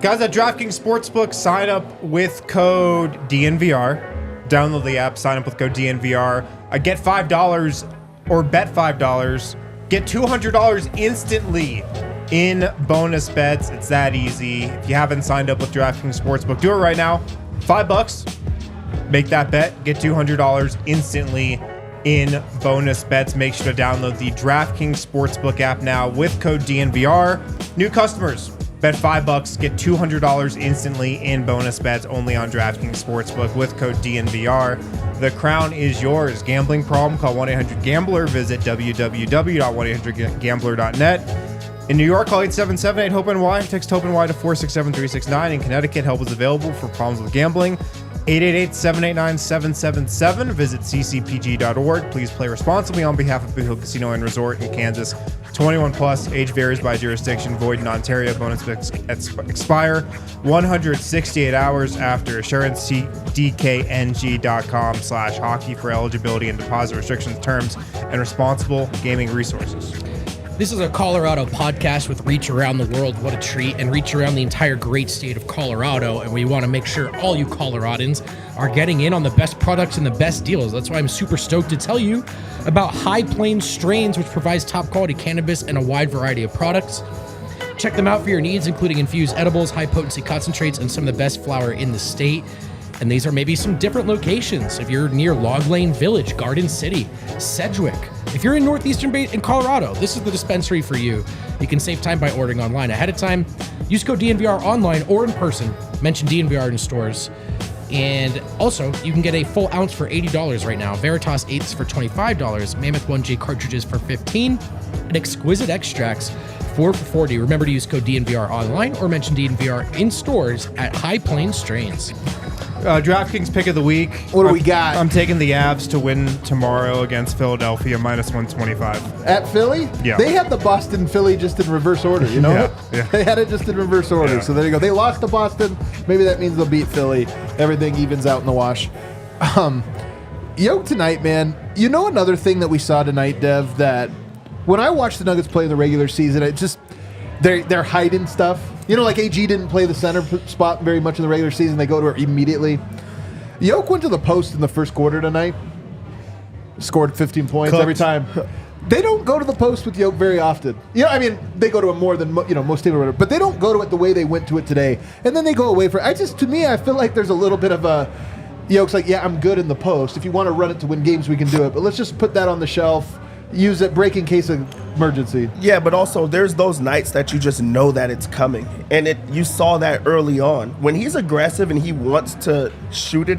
Guys, at DraftKings Sportsbook, sign up with code DNVR. Download the app, sign up with code DNVR. Get $5 or bet $5. Get $200 instantly in bonus bets. It's that easy. If you haven't signed up with DraftKings Sportsbook, do it right now. $5. Make that bet. Get $200 instantly in bonus bets. Make sure to download the DraftKings Sportsbook app now with code DNVR. New customers, bet $5, get $200 instantly in bonus bets only on DraftKings Sportsbook with code DNVR. The crown is yours. Gambling problem? Call 1-800-GAMBLER. Visit www.1800gambler.net. In New York, call 877-8-HOPE-NY. Text HOPE-NY to 467-369. In Connecticut, help is available for problems with gambling. 888-789-777. Visit ccpg.org. Please play responsibly on behalf of Boot Hill Casino and Resort in Kansas. 21 plus, age varies by jurisdiction, void in Ontario, bonus expire 168 hours after. AssuranceDKNG.com/hockey for eligibility and deposit restrictions, terms, and responsible gaming resources. This is a Colorado podcast with reach around the world. What a treat. And reach around the entire great state of Colorado. And we want to make sure all you Coloradans are getting in on the best products and the best deals. That's why I'm super stoked to tell you about High Plains Strains, which provides top quality cannabis and a wide variety of products. Check them out for your needs, including infused edibles, high potency concentrates, and some of the best flower in the state. And these are maybe some different locations. If you're near Log Lane Village, Garden City, Sedgwick. If you're in northeastern in Colorado, this is the dispensary for you. You can save time by ordering online ahead of time. Use code DNVR online or in person. Mention DNVR in stores. And also, you can get a full ounce for $80 right now. Veritas 8s for $25. Mammoth 1J cartridges for $15. And exquisite extracts 4 for $40. Remember to use code DNVR online or mention DNVR in stores at High Plains Strains. DraftKings pick of the week. What do we got? I'm taking the Avs to win tomorrow against Philadelphia, -125. At Philly? Yeah. They had the Boston Philly just in reverse order, you know? Yeah. They had it just in reverse order. Yeah. So there you go. They lost to Boston. Maybe that means they'll beat Philly. Everything evens out in the wash. Tonight, man, you know another thing that we saw tonight, Dev, that when I watched the Nuggets play in the regular season, it just they're hiding stuff. You know, like AG didn't play the center spot very much in the regular season. They go to her immediately. Yoke went to the post in the first quarter tonight. Scored 15 points every time. They don't go to the post with Yoke very often. I mean, they go to it more than most people, but they don't go to it the way they went to it today. And then they go away for it. To me, I feel like there's a little bit of a Yoke's like, yeah, I'm good in the post. If you want to run it to win games, we can do it. But let's just put that on the shelf. Use it, break in case of emergency. Yeah, but also there's those nights that you just know that it's coming. And you saw that early on. When he's aggressive and he wants to shoot it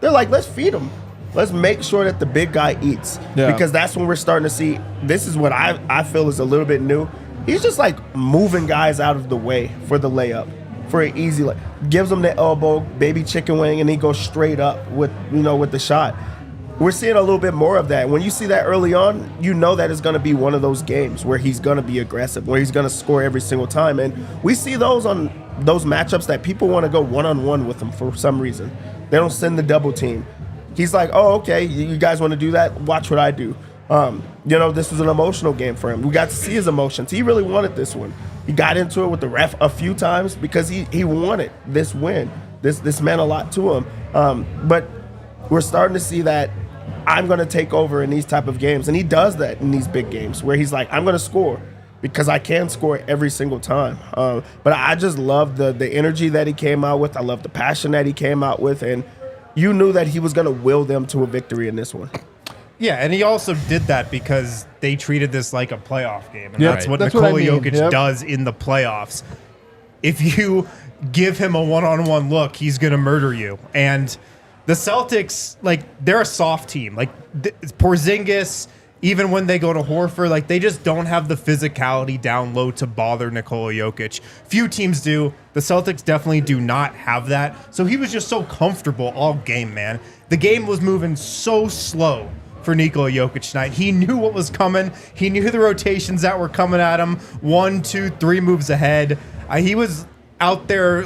they're like, let's feed him. Let's make sure that the big guy eats. Yeah. Because that's when we're starting to see, this is what I feel is a little bit new. He's just like moving guys out of the way for the layup. For an easy gives them the elbow, baby chicken wing, and he goes straight up with the shot. We're seeing a little bit more of that. When you see that early on, you know that it's going to be one of those games where he's going to be aggressive, where he's going to score every single time. And we see those on those matchups that people want to go one-on-one with him for some reason. They don't send the double team. He's like, oh, okay, you guys want to do that? Watch what I do. This was an emotional game for him. We got to see his emotions. He really wanted this one. He got into it with the ref a few times because he wanted this win. This meant a lot to him. But we're starting to see that I'm going to take over in these type of games. And he does that in these big games where he's like, I'm going to score because I can score every single time. But I just love the energy that he came out with. I love the passion that he came out with. And you knew that he was going to will them to a victory in this one. Yeah, and he also did that because they treated this like a playoff game. And Yep. that's what That's Nikola what I mean. Jokic Yep. does in the playoffs. If you give him a one-on-one look, he's going to murder you. And the Celtics, they're a soft team. Porzingis, even when they go to Horford, they just don't have the physicality down low to bother Nikola Jokic. Few teams do. The Celtics definitely do not have that. So he was just so comfortable all game, man. The game was moving so slow for Nikola Jokic tonight. He knew what was coming. He knew the rotations that were coming at him. 1, 2, 3 moves ahead. He was out there,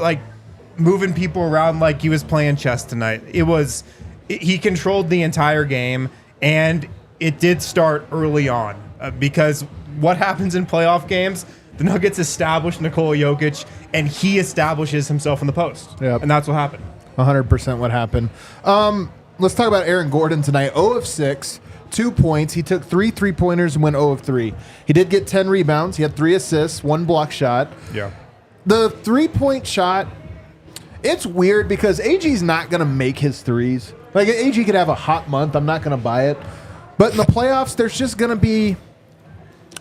moving people around like he was playing chess tonight. He controlled the entire game, and it did start early on because what happens in playoff games, the Nuggets establish Nikola Jokic, and he establishes himself in the post. Yep. And that's what happened. 100% what happened. Let's talk about Aaron Gordon tonight. 0 of 6, 2 points. He took 3 3-pointers and went 0 of 3. He did get 10 rebounds. He had 3 assists, 1 block shot. Yeah. The 3-point shot, it's weird because AG's not going to make his threes. AG could have a hot month. I'm not going to buy it. But in the playoffs, there's just going to be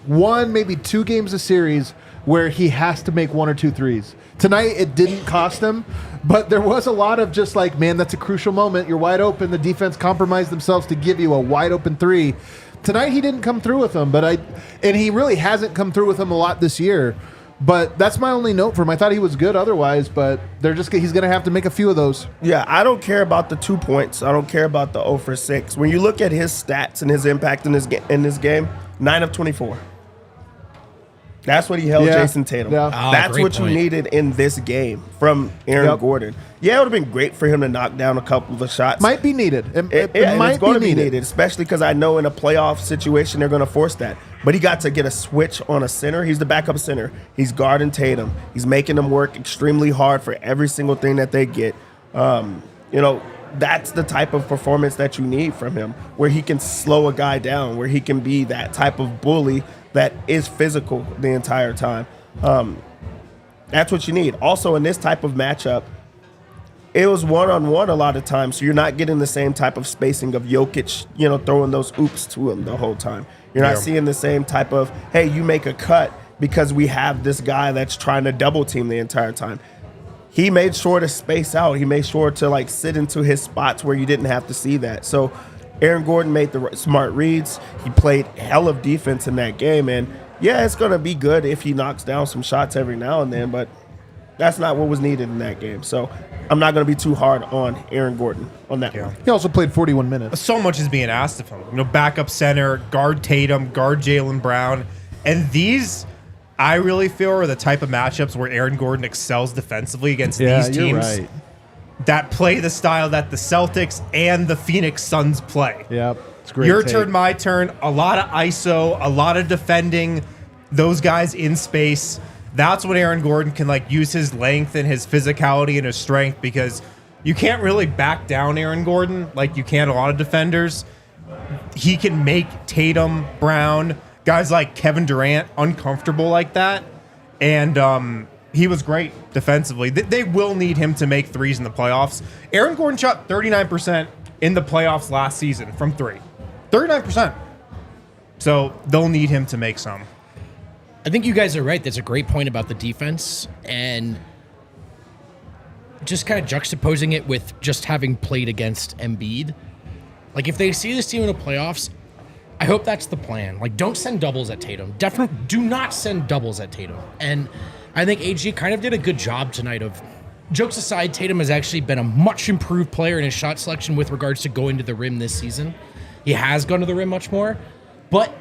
1, maybe 2 games a series where he has to make 1 or 2 threes. Tonight, it didn't cost him, but there was a lot of just man, that's a crucial moment. You're wide open. The defense compromised themselves to give you a wide open 3. Tonight, he didn't come through with them, and he really hasn't come through with them a lot this year. But that's my only note for him. I thought he was good otherwise, but he's going to have to make a few of those. Yeah, I don't care about the 2 points. I don't care about the 0 for 6. When you look at his stats and his impact in this game, 9 of 24. That's what he held Yeah. Jason Tatum. Yeah. That's great what point. you needed in this game from Aaron Yep. Gordon. Yeah, it would have been great for him to knock down a couple of the shots. Might be needed. It And might it's going to be be needed. needed, especially because I know in a playoff situation they're going to force that. But he got to get a switch on a center. He's the backup center. He's guarding Tatum. He's making them work extremely hard for every single thing that they get. That's the type of performance that you need from him, where he can slow a guy down, where he can be that type of bully that is physical the entire time. That's what you need. Also, in this type of matchup, it was one-on-one a lot of times, so you're not getting the same type of spacing of Jokic, throwing those oops to him the whole time. You're not seeing the same type of, hey, you make a cut because we have this guy that's trying to double team the entire time. He made sure to space out. He made sure to sit into his spots where you didn't have to see that. So Aaron Gordon made the smart reads. He played hell of defense in that game. And yeah, it's going to be good if he knocks down some shots every now and then, but that's not what was needed in that game. So I'm not going to be too hard on Aaron Gordon on that one. He also played 41 minutes. So much is being asked of him. Backup center, guard Tatum, guard Jaylen Brown. And these, I really feel, are the type of matchups where Aaron Gordon excels defensively against these teams You're right. that play the style that the Celtics and the Phoenix Suns play. Yep. It's great. Your take. turn, my turn. A lot of ISO, a lot of defending those guys in space. That's when Aaron Gordon can use his length and his physicality and his strength, because you can't really back down Aaron Gordon like you can a lot of defenders. He can make Tatum, Brown, guys like Kevin Durant uncomfortable like that. And he was great defensively. They will need him to make threes in the playoffs. Aaron Gordon shot 39% in the playoffs last season from three. 39%. So they'll need him to make some. I think you guys are right. That's a great point about the defense, and just kind of juxtaposing it with just having played against Embiid. If they see this team in the playoffs, I hope that's the plan. Don't send doubles at Tatum. Definitely do not send doubles at Tatum. And I think AG kind of did a good job tonight of, jokes aside, Tatum has actually been a much improved player in his shot selection with regards to going to the rim this season. He has gone to the rim much more, but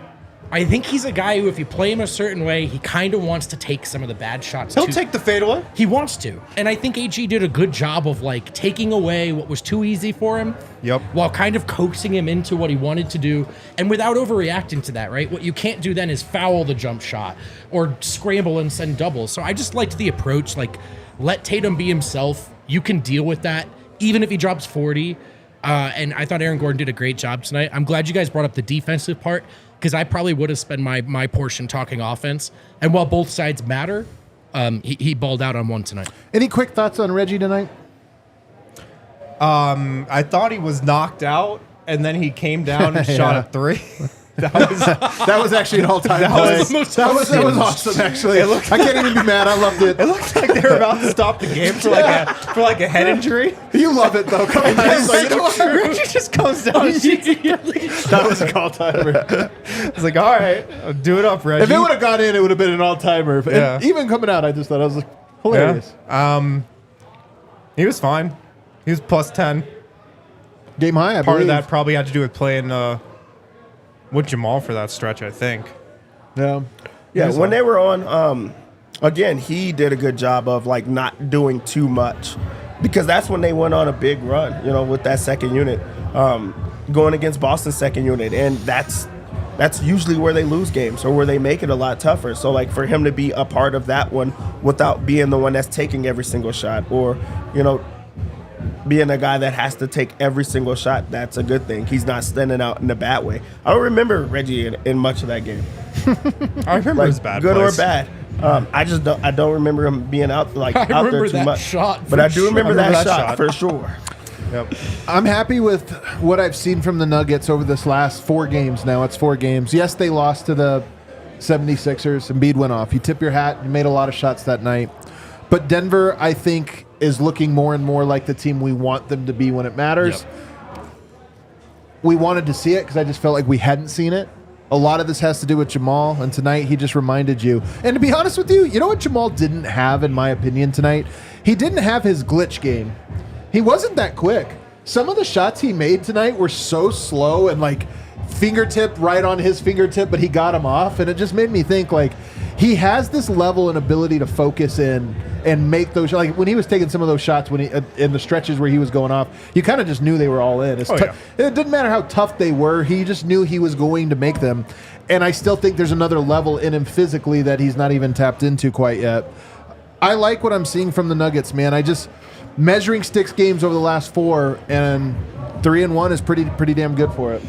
I think he's a guy who, if you play him a certain way, he kind of wants to take some of the bad shots. He'll take the fadeaway. He wants to. And I think AG did a good job of taking away what was too easy for him. Yep. While kind of coaxing him into what he wanted to do, and without overreacting to that, right? What you can't do then is foul the jump shot or scramble and send doubles. So I just liked the approach, let Tatum be himself. You can deal with that, even if he drops 40. And I thought Aaron Gordon did a great job tonight. I'm glad you guys brought up the defensive part, because I probably would have spent my portion talking offense. And while both sides matter, he balled out on one tonight. Any quick thoughts on Reggie tonight? I thought he was knocked out, and then he came down and shot a three. That was actually an all-time play. was the most that was awesome, actually. I can't even be mad. I loved it. It looked like they were about to stop the game for a head injury. You love it, though. Come on. Reggie just comes down and shoots. That was a call-timer. It's all right, do it up, Reggie. If it would have gone in, it would have been an all-timer. And Yeah. even coming out, I just thought it was hilarious. He was fine. He was plus 10. Game high, I Part believe. of that probably had to do with playing with Jamal for that stretch, I think. Yeah. Yeah, when they were on, again, he did a good job of not doing too much, because that's when they went on a big run, with that second unit, going against Boston's second unit, and that's usually where they lose games or where they make it a lot tougher. So for him to be a part of that one without being the one that's taking every single shot, or being a guy that has to take every single shot, that's a good thing. He's not standing out in a bad way. I don't remember Reggie in much of that game. I remember his bad good plays. or bad. I don't remember him being out out there remember too that much. shot But for I do sure. remember I remember that that shot for sure. Yep. I'm happy with what I've seen from the Nuggets over this last 4 games now. It's 4 games. Yes, they lost to the 76ers. Embiid went off. You tip your hat. You made a lot of shots that night. But Denver, I think, is looking more and more like the team we want them to be when it matters. Yep. We wanted to see it because I just felt like we hadn't seen it. A lot of this has to do with Jamal, and tonight he just reminded you. And to be honest with you, you know what Jamal didn't have, in my opinion, tonight? He didn't have his glitch game. He wasn't that quick. Some of the shots he made tonight were so slow and fingertip right on his fingertip, but he got him off, and it just made me think he has this level and ability to focus in and make those, like when he was taking some of those shots when he in the stretches where he was going off, you kind of just knew they were all in. It didn't matter how tough they were. He just knew he was going to make them. And I still think there's another level in him physically that he's not even tapped into quite yet. I like what I'm seeing from the Nuggets, man. I just measuring sticks games over the last 4, and 3-1 is pretty damn good for it.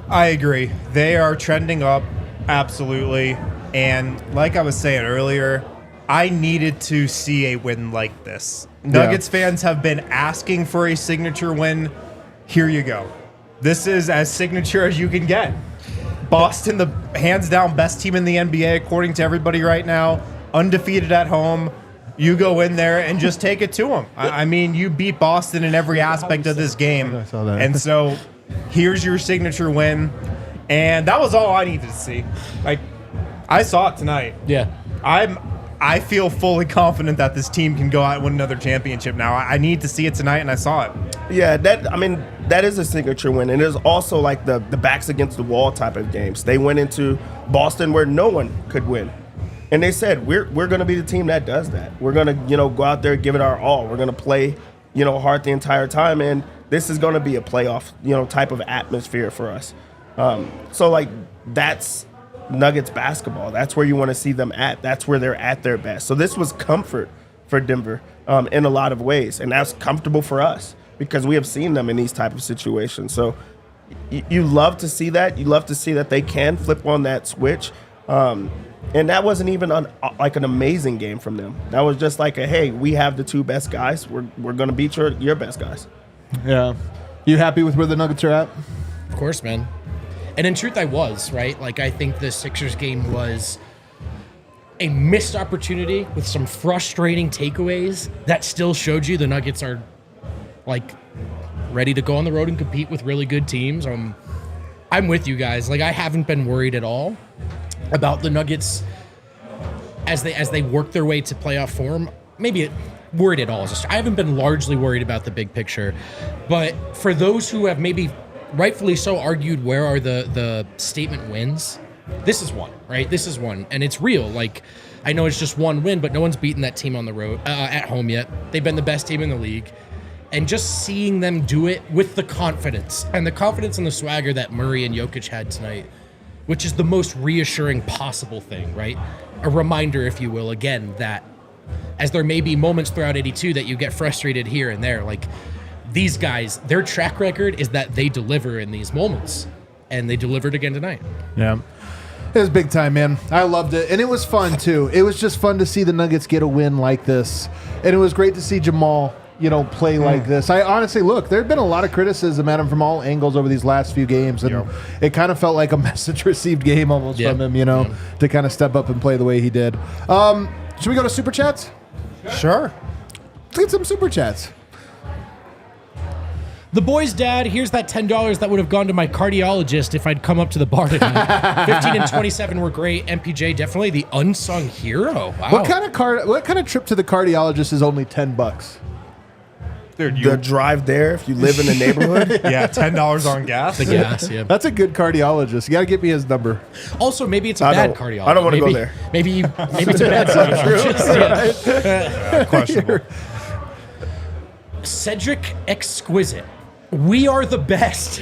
I agree. They are trending up, absolutely. And like I was saying earlier, I needed to see a win like this. Nuggets fans have been asking for a signature win. Here you go. This is as signature as you can get. Boston, the hands down best team in the NBA, according to everybody right now. Undefeated at home. You go in there and just take it to them. I mean, you beat Boston in every aspect of this game. I saw that. And so here's your signature win. And that was all I needed to see. Like, I saw it tonight. Yeah. I feel fully confident that this team can go out and win another championship now. I need to see it tonight, and I saw it. Yeah, that is a signature win. And it is also like the backs against the wall type of games. They went into Boston where no one could win. And they said, we're going to be the team that does that. We're going to, go out there, give it our all. We're going to play, hard the entire time. And this is going to be a playoff, type of atmosphere for us. So, like, that's Nuggets basketball. That's where you want to see them at. That's where they're at their best. So this was comfort for Denver in a lot of ways. And that's comfortable for us because we have seen them in these type of situations. So you love to see that. You love to see that they can flip on that switch. And that wasn't even like an amazing game from them. That was just like hey, we have the 2 best guys. We're going to beat your best guys. Yeah. You happy with where the Nuggets are at? Of course, man. And in truth, I was, right? Like, I think the Sixers game was a missed opportunity with some frustrating takeaways that still showed you the Nuggets are, like, ready to go on the road and compete with really good teams. I'm with you guys. Like, I haven't been worried at all about the Nuggets as they work their way to playoff form. Maybe worried at all. I haven't been largely worried about the big picture. But for those who have maybe rightfully so argued where are the statement wins, this is one, right? This is one, and it's real. Like, I know it's just one win, but no one's beaten that team on the road at home yet. They've been the best team in the league, and just seeing them do it with the confidence and the swagger that Murray and Jokic had tonight, which is the most reassuring possible thing, right? A reminder, if you will, again, that as there may be moments throughout 82 that you get frustrated here and there, like, these guys, their track record is that they deliver in these moments, and they delivered again tonight. Yeah. It was big time, man. I loved it, and it was fun, too. It was just fun to see the Nuggets get a win like this, and it was great to see Jamal, play like this. I honestly, look, there had been a lot of criticism at him from all angles over these last few games, and it kind of felt like a message received game almost from him, to kind of step up and play the way he did. Should we go to Super Chats? Sure. Let's get some Super Chats. The boy's dad, here's that $10 that would have gone to my cardiologist if I'd come up to the bar tonight. 15 and 27 were great. MPJ, definitely the unsung hero. Wow. What kind of trip to the cardiologist is only $10? Dude, The drive there, if you live in the neighborhood. yeah, $10 on gas. The gas, yeah. That's a good cardiologist. You got to get me his number. Also, maybe it's a bad cardiologist. I don't want to go there. Maybe it's a bad cardiologist. Yeah. Questionable. Cedric Exquisite. We are the best.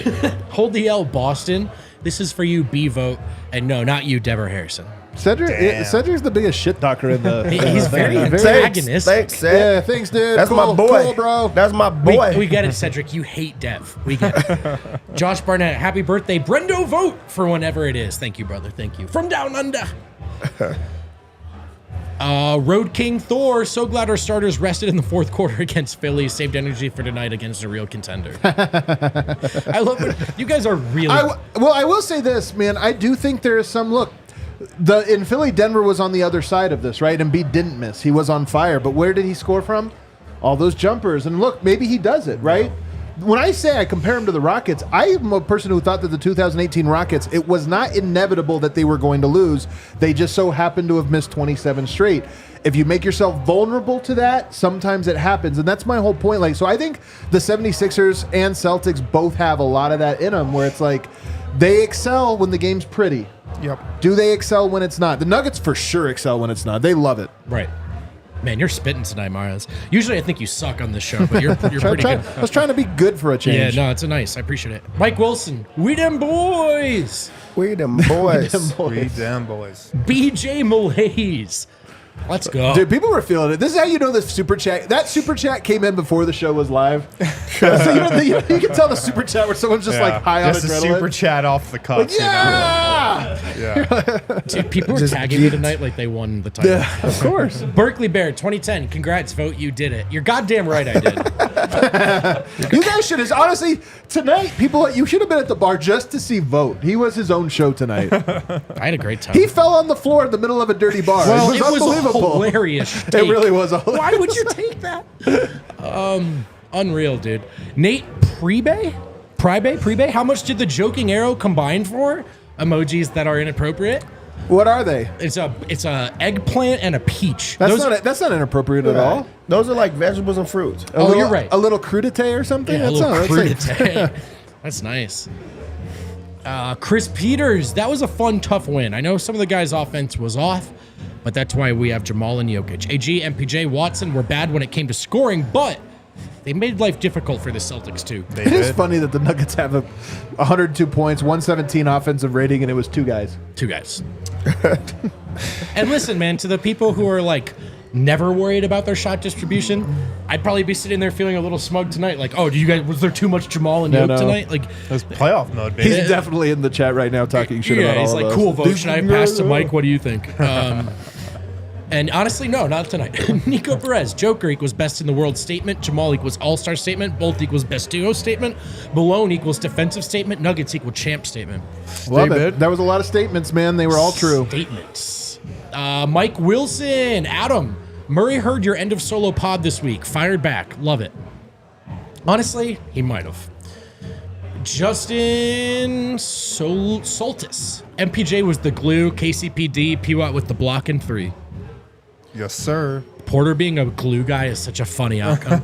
Hold the L, Boston. This is for you, B Vote. And no, not you, Deborah Harrison. Cedric's the biggest shit talker in the. He's very antagonistic. Thanks, Ced. Yeah, thanks, dude. That's cool, my boy. cool, bro. That's my boy. We get it, Cedric. You hate Dev. We get it. Josh Barnett, happy birthday. Brendo Vote for whenever it is. Thank you, brother. Thank you. From down under. Road King Thor, so glad our starters rested in the fourth quarter against Philly. Saved energy for tonight against a real contender. I love it. You guys are really... I will say this, man. I do think there is some... Look, in Philly, Denver was on the other side of this, right? Embiid didn't miss. He was on fire. But where did he score from? All those jumpers. And look, maybe he does it, right? When I say I compare him to the Rockets, I am a person who thought that the 2018 Rockets, it was not inevitable that they were going to lose. They just so happened to have missed 27 straight. If you make yourself vulnerable to that, sometimes it happens. And that's my whole point. So I think the 76ers and Celtics both have a lot of that in them where it's like They excel when the game's pretty. Yep. Do they excel when it's not? The Nuggets for sure excel when it's not. They love it. Right. Man, you're spitting tonight, Marius. Usually I think you suck on this show, but you're pretty good. I was trying to be good for a change. Yeah, no, it's nice. I appreciate it. Mike Wilson, we them boys. We them boys. We damn boys. BJ Malaise. Let's go. Dude, people were feeling it. This is how you know the super chat. That super chat came in before the show was live. So you can tell the super chat where someone's just like high on just a adrenaline. super chat off the cuff. Like, yeah! Yeah. Dude, people were tagging me tonight like they won the title. Yeah, of course. Berkeley Bear 2010. Congrats, Vogt. You did it. You're goddamn right I did. You guys should have, honestly, tonight, you should have been at the bar just to see Vogt. He was his own show tonight. I had a great time. He fell on the floor in the middle of a dirty bar. Well, it was unbelievable. Hilarious. It really was. Why would you take that? Unreal, dude. Nate Pribe? How much did the joking arrow combine for? Emojis that are inappropriate. What are they? It's a eggplant and a peach. That's not inappropriate at all. Those are like vegetables and fruits. You're right. A little crudité or something? Yeah, a little that's crudité. That's nice. Chris Peters, that was a fun, tough win. I know some of the guys' offense was off, but that's why we have Jamal and Jokic. AG, MPJ, Watson were bad when it came to scoring, but they made life difficult for the Celtics too. It is funny that the Nuggets have 102 points, 117 offensive rating, and it was two guys. And listen, man, to the people who are like never worried about their shot distribution, I'd probably be sitting there feeling a little smug tonight. Like, oh, was there too much Jamal and Jokic tonight? Like, It was playoff mode, baby. He's definitely in the chat right now talking shit about all he's of like, us. cool, Vogt. Should I pass to Mike? What do you think? And honestly, no, not tonight. Nico Perez, Joker equals best in the world statement. Jamal equals all-star statement. Bolt equals best duo statement. Malone equals defensive statement. Nuggets equal champ statement. Love it. That was a lot of statements, man. They were all true. Statements. Mike Wilson, Adam. Murray heard your end of solo pod this week. Fired back. Love it. Honestly, he might have. Justin Soltis. MPJ was the glue. KCPD. P-Watt with the block and 3. Yes, sir. Porter being a glue guy is such a funny outcome.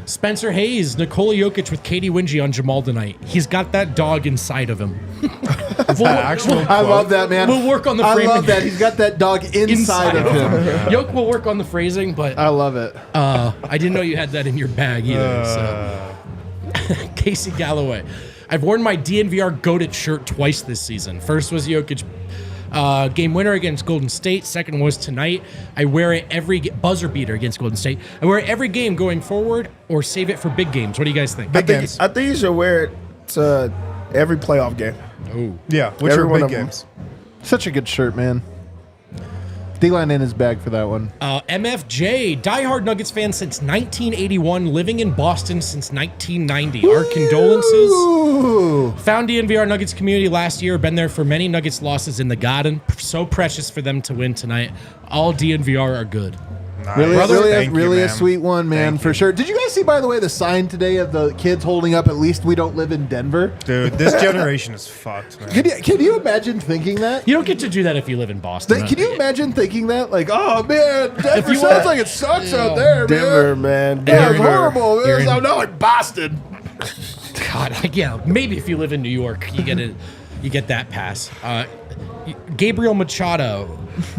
Spencer Hayes, Nikola Jokic with Katie Wingy on Jamal tonight. He's got that dog inside of him. I love that, man. We'll work on the phrasing. I love that. He's got that dog inside of him. Yoke will work on the phrasing, but I love it. I didn't know you had that in your bag either. So. Casey Galloway. I've worn my DNVR Goated shirt twice this season. First was Jokic game winner against Golden State. Second was tonight. I wear it every buzzer beater against Golden State. I wear it every game going forward, or save it for big games. What do you guys think? I think you should wear it to every playoff game. Oh, Yeah, which Every are one big of them. games. Such a good shirt, man. D-line in his bag for that one. MFJ, diehard Nuggets fan since 1981, living in Boston since 1990. Our condolences. Ooh. Found DNVR Nuggets community last year. Been there for many Nuggets losses in the Garden. So precious for them to win tonight. All DNVR are good. Nice. Really a man. sweet one, man, Thank for you. sure. Did you guys see, by the way, the sign today of the kids holding up, at least we don't live in Denver? Dude, this generation is fucked, man. Can you imagine thinking that? You don't get to do that if you live in Boston. Can you imagine thinking that? Like, oh, man, Denver you sounds want- like it sucks out there, Denver, man. man. Yeah, it's Denver. horrible. You're It's in- not like Boston. God, yeah, maybe if you live in New York, you get that pass. Gabriel Machado,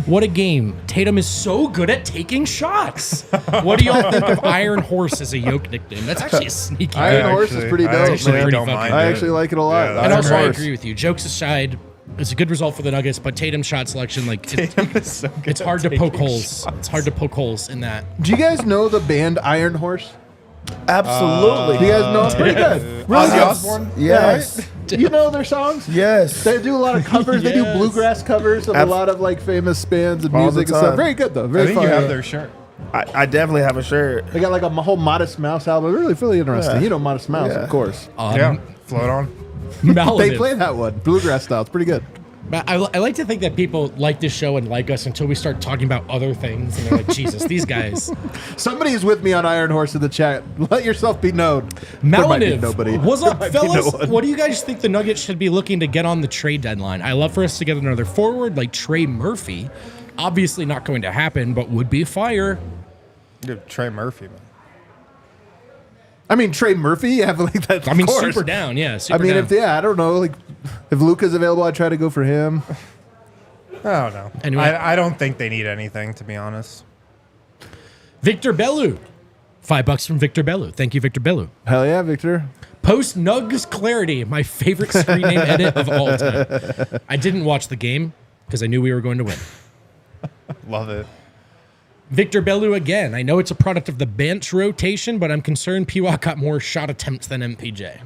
what a game. Tatum is so good at taking shots. What do y'all think of Iron Horse as a Yoke nickname? That's actually a sneaky Iron name. Horse is pretty I dope, actually man. don't mind I it. actually like it a lot. Yeah, And Iron also, I Horse. agree with you. Jokes aside, it's a good result for the Nuggets, but Tatum's shot selection, like, it's hard to poke holes. It's hard to poke holes in that. Do you guys know the band Iron Horse? Absolutely. Do you guys know? It's pretty good. Ozzy good. Osbourne? Yes. You know their songs? Yes. They do a lot of covers. They do Yes. bluegrass covers of a lot of like famous bands and All the music and stuff. time. Very good though. I Very think fun. you have their shirt. I definitely have a shirt. They got like a whole Modest Mouse album. Really interesting. Yeah. You know Modest Mouse, Yeah. of course. Yeah, float on. Melanin. They play that one, bluegrass style. It's pretty good. I like to think that people like this show and like us until we start talking about other things, and they're like, Jesus, these guys. Somebody is with me on Iron Horse in the chat. Let yourself be known. There might be Maliniv, nobody. what's There up, might be fellas? no one. What do you guys think the Nuggets should be looking to get on the trade deadline? I love for us to get another forward like Trey Murphy. Obviously not going to happen, but would be fire. Dude, Trey Murphy, man. I mean, Trey Murphy, have like that. I mean, of course. super down. Yeah, I super mean, down. I don't know. Like, if Luka's available, I'd try to go for him. I don't know. Anyway. I don't think they need anything, to be honest. Victor Bellu. $5 from Victor Bellu. Thank you, Victor Bellu. Hell yeah, Victor. Post Nugs Clarity, my favorite screen name edit of all time. I didn't watch the game because I knew we were going to win. Love it. Victor Bellu again. I know it's a product of the bench rotation, but I'm concerned P-Walk got more shot attempts than MPJ.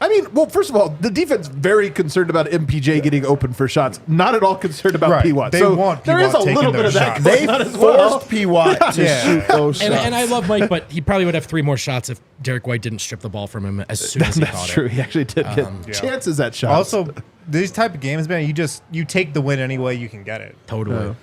I mean, well, first of all, the defense very concerned about MPJ getting open for shots. Not at all concerned about Right. P-Watt. They so want there is a P-Watt little taking bit of those that shots. going on as well. Forced P-Watt to shoot those shots. And I love Mike, but he probably would have 3 more shots if Derek White didn't strip the ball from him as soon as he caught That's true. it. He actually did get chances at shots. Also, these type of games, man, you take the win any way you can get it. Totally. Yeah.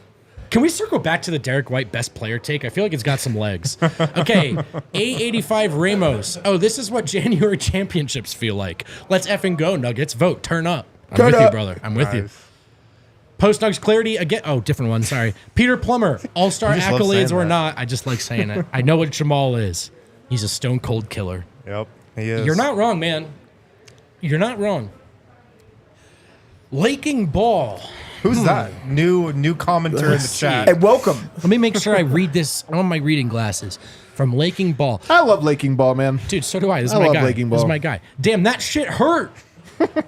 Can we circle back to the Derek White best player take? I feel like it's got some legs. Okay, A85 Ramos. Oh, this is what January championships feel like. Let's effing go, Nuggets. Vote. Turn up. I'm with you, brother. I'm with you. Post Nugs Clarity again. Oh, different one. Sorry. Peter Plummer. All-star You just love accolades saying or that. not. I just like saying it. I know what Jamal is. He's a stone cold killer. Yep, he is. You're not wrong, man. You're not wrong. Laking Ball. Who's that? New commenter in the chat. Hey, welcome. Let me make sure I read this on my reading glasses. From Laking Ball. I love Laking Ball, man. Dude, so do I. This is I my love guy. Laking This is Ball. my guy. Damn, that shit hurt.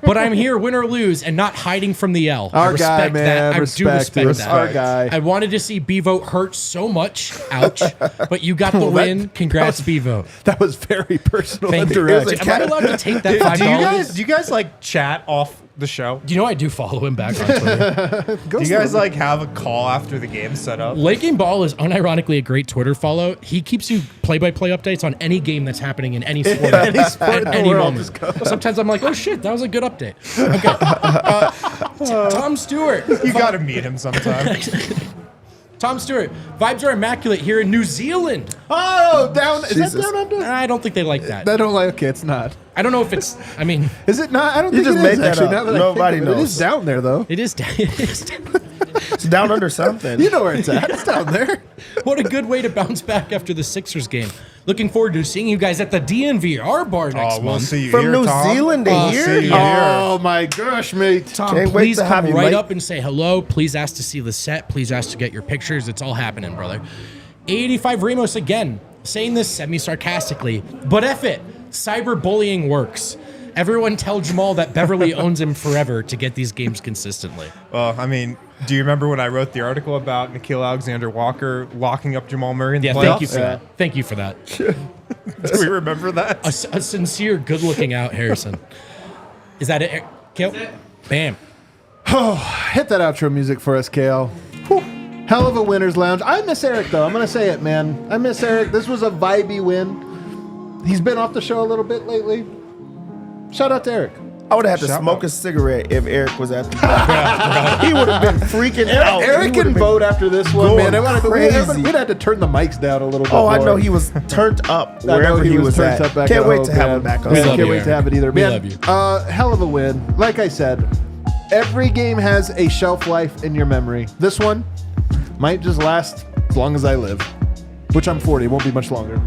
But I'm here, win or lose, and not hiding from the L. I Our guy, respect man. that. I do Respect respect it. that. Our guy. I wanted to see B-Vote hurt so much. Ouch. But you got the Well, win. Congrats, B-Vote. That was very personal Thank and you. direct. Am I allowed to take that $5? Do you guys like chat off the show? Do you know I do follow him back on Twitter? Do you guys like have a call after the game set up? Laking Ball is unironically a great Twitter follow. He keeps you play-by-play updates on any game that's happening in any sport, any sport in at the any world. moment. Sometimes I'm like, oh shit, that was a good update. Okay. Tom Stewart. You got to meet him sometime. Tom Stewart. Vibes are immaculate here in New Zealand. Oh, down. Is Jesus. that down under? I don't think they like that. I don't like. Okay, it's not. I don't know if it's. I mean, Is it not? I don't You think just it made is, that actually. up. Now that I Nobody think of it. It knows. is down there, though. it is. It's down under something. You know where it's at. It's down there. What a good way to bounce back after the Sixers game. Looking forward to seeing you guys at the DNVR Bar next Oh, we'll month. see you From here, New Tom. Zealand to We'll here? see you here. Oh my gosh, mate. Tom, Can't wait please to come have you, right mate. up and say hello. Please ask to see the set. Please ask to get your pictures. It's all happening, brother. 85 Ramos again, saying this semi-sarcastically, but F it. Cyberbullying works. Everyone tell Jamal that Beverly owns him forever to get these games consistently. Well, I mean, do you remember when I wrote the article about Nikhil Alexander-Walker locking up Jamal Murray in the Yeah, playoffs? thank you for that. Thank you for that. Do we remember that? A sincere, good-looking out Harrison. Is that it, Kale? Bam. Hit that outro music for us, Kale. Whew. Hell of a winner's lounge. I miss Eric, though. I'm going to say it, man. I miss Eric. This was a vibey win. He's been off the show a little bit lately. Shout out to Eric. I would have had to Shout smoke out. a cigarette if Eric was at the bar. He would have been freaking out. Eric He can would've been vote after this one, going man. crazy. We'd have to turn the mics down a little bit Oh, more. I know he was turned up I know wherever he was turned at. up back Can't at wait home, to have man. him back on. We Man, love can't you, wait to have it either. We Man, love you. hell of a win. Like I said, every game has a shelf life in your memory. This one might just last as long as I live, which I'm 40. Won't be much longer.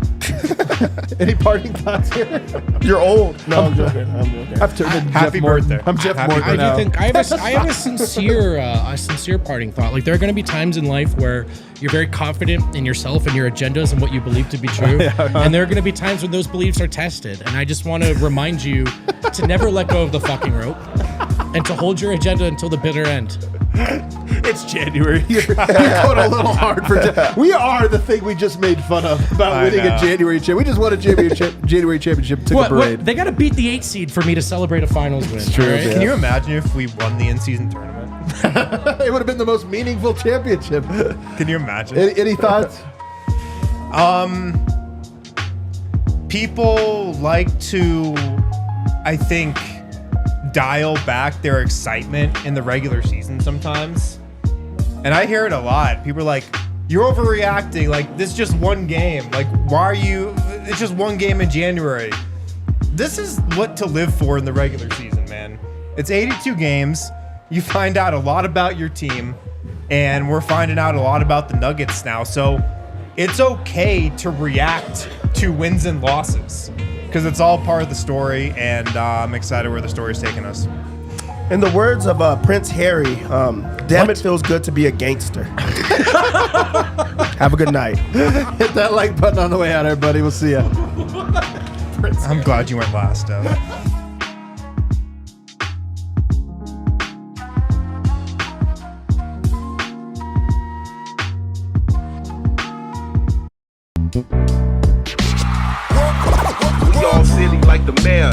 Any parting thoughts here? You're old. No, I'm joking. I'm joking. I've turned into Happy Jeff Morton. birthday. I'm Jeff Happy Morton I now. do think I have a sincere parting thought. Like there are going to be times in life where you're very confident in yourself and your agendas and what you believe to be true, and there are going to be times when those beliefs are tested. And I just want to remind you to never let go of the fucking rope and to hold your agenda until the bitter end. It's January. You're going a little hard for. We are the thing we just made fun of about I winning a know. January championship. We just won a January championship. Took a parade. They got to beat the 8 seed for me to celebrate a finals win. true, all right? yeah. Can you imagine if we won the in-season tournament? It would have been the most meaningful championship. Can you imagine? Any thoughts? People like to, I think, dial back their excitement in the regular season sometimes. And I hear it a lot. People are like, you're overreacting. Like, this is just one game. Like, why are you? It's just one game in January. This is what to live for in the regular season, man. It's 82 games. You find out a lot about your team, and we're finding out a lot about the Nuggets now. So it's okay to react to wins and losses because it's all part of the story, and I'm excited where the story's taking us. In the words of Prince Harry, damn it feels good to be a gangster. Have a good night. Hit that like button on the way out, everybody. We'll see ya. I'm glad you went last, Dev. We all silly like the mayor.